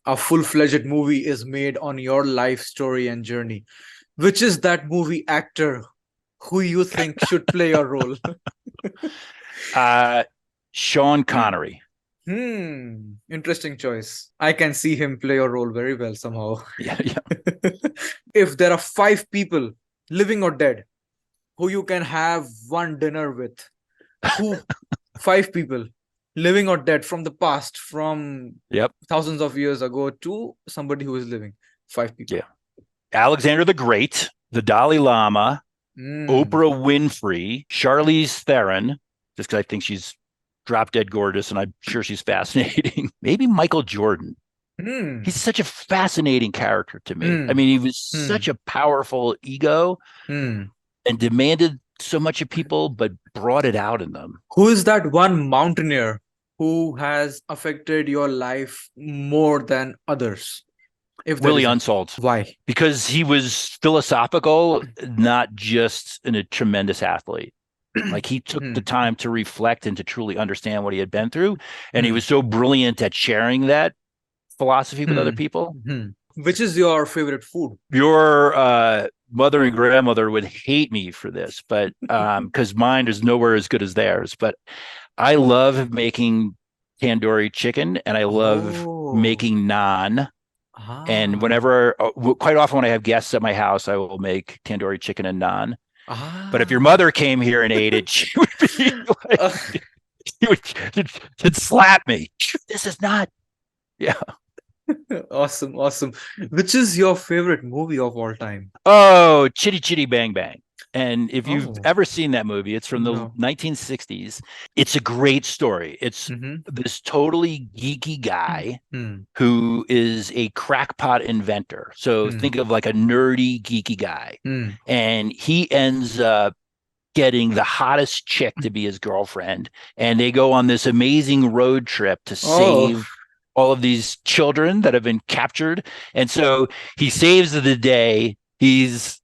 a full-fledged movie is made on your life story and journey, which is that movie actor who you think should play your role? Sean Connery. Interesting choice. I can see him play your role very well somehow. Yeah. If there are 5 people, living or dead, who you can have one dinner with, 5 people, living or dead, from the past, from thousands of years ago to somebody who is living, 5 people. Yeah. Alexander the Great, the Dalai Lama, Oprah Winfrey, Charlize Theron, just because I think she's drop dead gorgeous and I'm sure she's fascinating. Maybe Michael Jordan. He's such a fascinating character to me. I mean, he was such a powerful ego and demanded so much of people, but brought it out in them. Who is that one mountaineer who has affected your life more than others? Willie Unsold. Why? Because he was philosophical, not just a tremendous athlete. Like, he took the time to reflect and to truly understand what he had been through. And he was so brilliant at sharing that philosophy with other people. Which is your favorite food? Your mother and grandmother would hate me for this, but because mine is nowhere as good as theirs. But I love making tandoori chicken, and I love making naan. And whenever, quite often when I have guests at my house, I will make tandoori chicken and naan. But if your mother came here and ate it, she would be like, she'd slap me. This is not. Yeah. Awesome. Which is your favorite movie of all time? Oh, Chitty Chitty Bang Bang. And if you've Oh, ever seen that movie, it's from the no. 1960s. It's a great story. It's Mm-hmm. this totally geeky guy Mm, who is a crackpot inventor. So mm, think of like a nerdy, geeky guy. mm. And he ends up getting the hottest chick to be his girlfriend. And they go on this amazing road trip to Oh, save all of these children that have been captured. And so he saves the day. He's,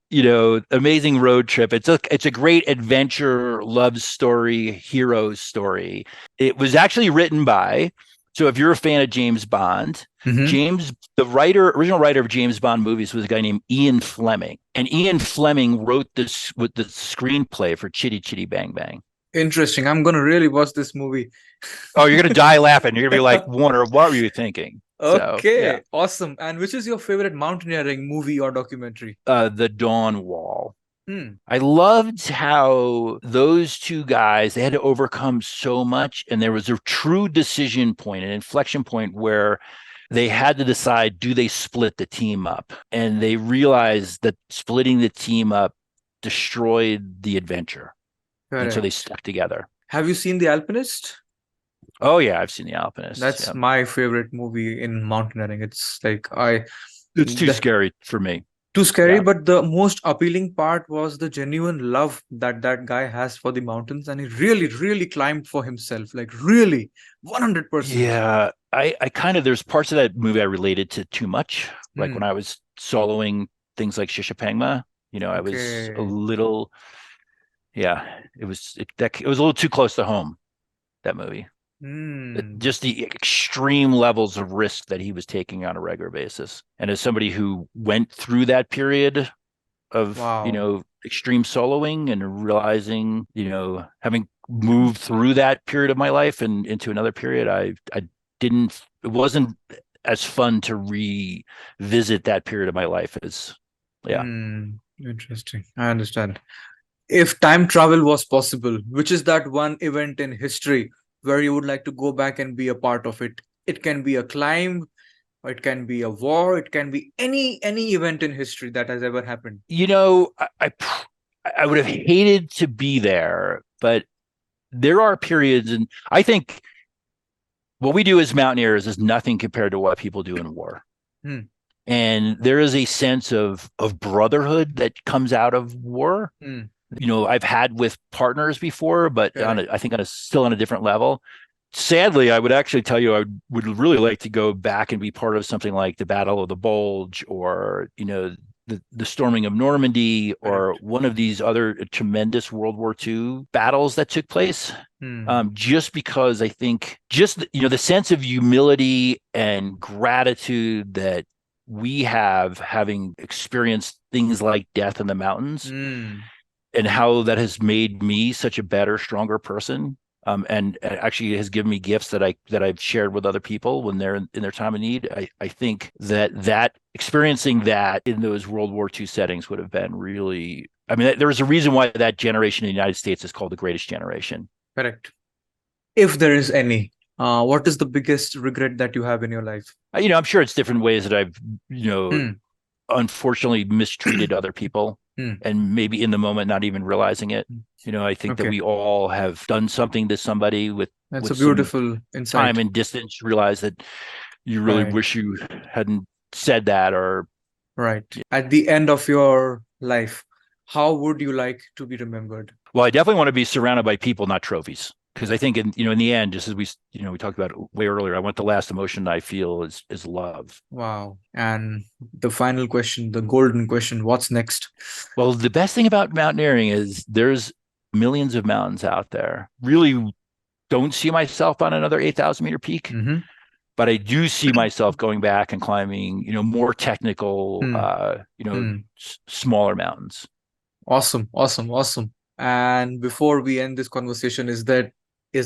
amazing road trip. It's a great adventure love story, hero story. It was actually written by, so if you're a fan of James Bond, mm-hmm. original writer of James Bond movies was a guy named Ian Fleming. And Ian Fleming wrote this with the screenplay for Chitty Chitty Bang Bang. Interesting. I'm gonna really watch this movie. Oh, you're gonna die laughing. You're gonna be like, Warner, what were you thinking? So yeah. Okay, awesome. And which is your favorite mountaineering movie or documentary? The Dawn Wall. Hmm. I loved how those two guys, they had to overcome so much, and there was a true decision point, an inflection point where they had to decide, do they split the team up? And they realized that splitting the team up destroyed the adventure. And so they Correct. stuck together. Have you seen The Alpinist? Oh yeah, I've seen The Alpinist. That's Yeah. my favorite movie in mountaineering. It's like I It's too the scary for me. too scary, Yeah. but the most appealing part was the genuine love that that guy has for the mountains, and he really, really climbed for himself, like really, 100%. Yeah. I kind of, there's parts of that movie I related to too much. Like when Hmm. I was soloing things like Shishapangma, I was a Okay. little, yeah, it was a little too close to home, that movie. Hmm. Just the extreme levels of risk that he was taking on a regular basis. And as somebody who went through that period of, Wow. extreme soloing and realizing, having moved through that period of my life and into another period, I didn't, it wasn't as fun to revisit that period of my life as, yeah. Hmm. Interesting. I understand. If time travel was possible, which is that one event in history where you would like to go back and be a part of it? It can be a climb, or it can be a war, it can be any event in history that has ever happened. I would have hated to be there, but there are periods, and I think what we do as mountaineers is nothing compared to what people do in war. Hmm. And there is a sense of brotherhood that comes out of war. Hmm. I've had with partners before, but Correct. I think still on a different level. Sadly, I would actually tell you I would really like to go back and be part of something like the Battle of the Bulge, or the storming of Normandy, or Correct. one of these other tremendous World War II battles that took place. Hmm. Just because I think just the sense of humility and gratitude that we have, having experienced things like death in the mountains, Hmm. and how that has made me such a better, stronger person. And actually has given me gifts that I've shared with other people when they're in their time of need. I think that experiencing that in those World War II settings would have been really. I mean, there was a reason why that generation in the United States is called the Greatest Generation. Correct. If there is any, what is the biggest regret that you have in your life? I'm sure it's different ways that I've, you know, Hmm. unfortunately mistreated other people, Hmm. and maybe in the moment not even realizing it. I think that Okay. we all have done something to somebody That's a with some beautiful time insight. and distance, realize that you really Right. wish you hadn't said that. Or Right. At the end of your life, how would you like to be remembered? well, I definitely want to be surrounded by people, not trophies. Because I think in the end, just as we talked about way earlier, I want the last emotion I feel is love. Wow. And the final question, the golden question, what's next? Well, the best thing about mountaineering is there's millions of mountains out there. Really don't see myself on another 8,000-meter peak, Mm-hmm. but I do see myself going back and climbing, more technical, Hmm. Hmm. smaller mountains. Awesome. Awesome. Awesome. And before we end this conversation, is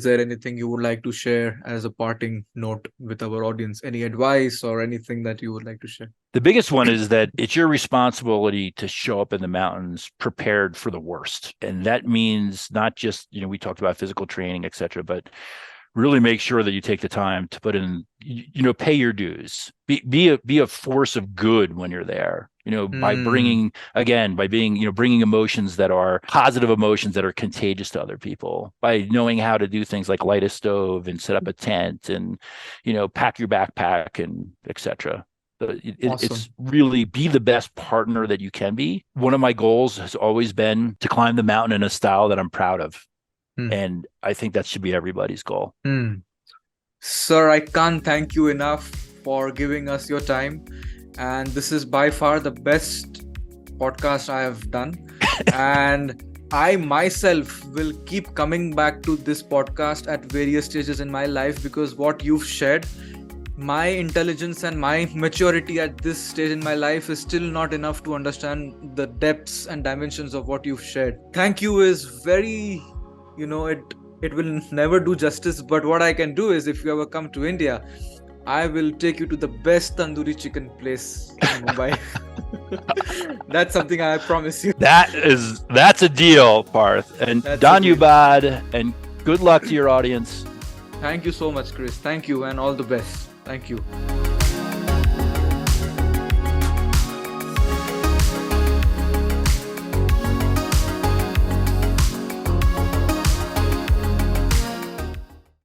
there anything you would like to share as a parting note with our audience? Any advice or anything that you would like to share? The biggest one is that it's your responsibility to show up in the mountains prepared for the worst. And that means not just, we talked about physical training, et cetera, but really make sure that you take the time to put in, pay your dues, be a force of good when you're there. by bringing emotions that are positive emotions that are contagious to other people, by knowing how to do things like light a stove and set up a tent and, pack your backpack and etc. Awesome. It's really be the best partner that you can be. One of my goals has always been to climb the mountain in a style that I'm proud of. And I think that should be everybody's goal. Sir, I can't thank you enough for giving us your time. And this is by far the best podcast I have done. And I myself will keep coming back to this podcast at various stages in my life, because what you've shared, my intelligence and my maturity at this stage in my life is still not enough to understand the depths and dimensions of what you've shared. Thank you is very, it will never do justice. But what I can do is, if you ever come to India, I will take you to the best tandoori chicken place in Mumbai. That's something I promise you. That's a deal, Parth. And Dhanyabad, and good luck to your audience. Thank you so much, Chris. Thank you, and all the best. Thank you.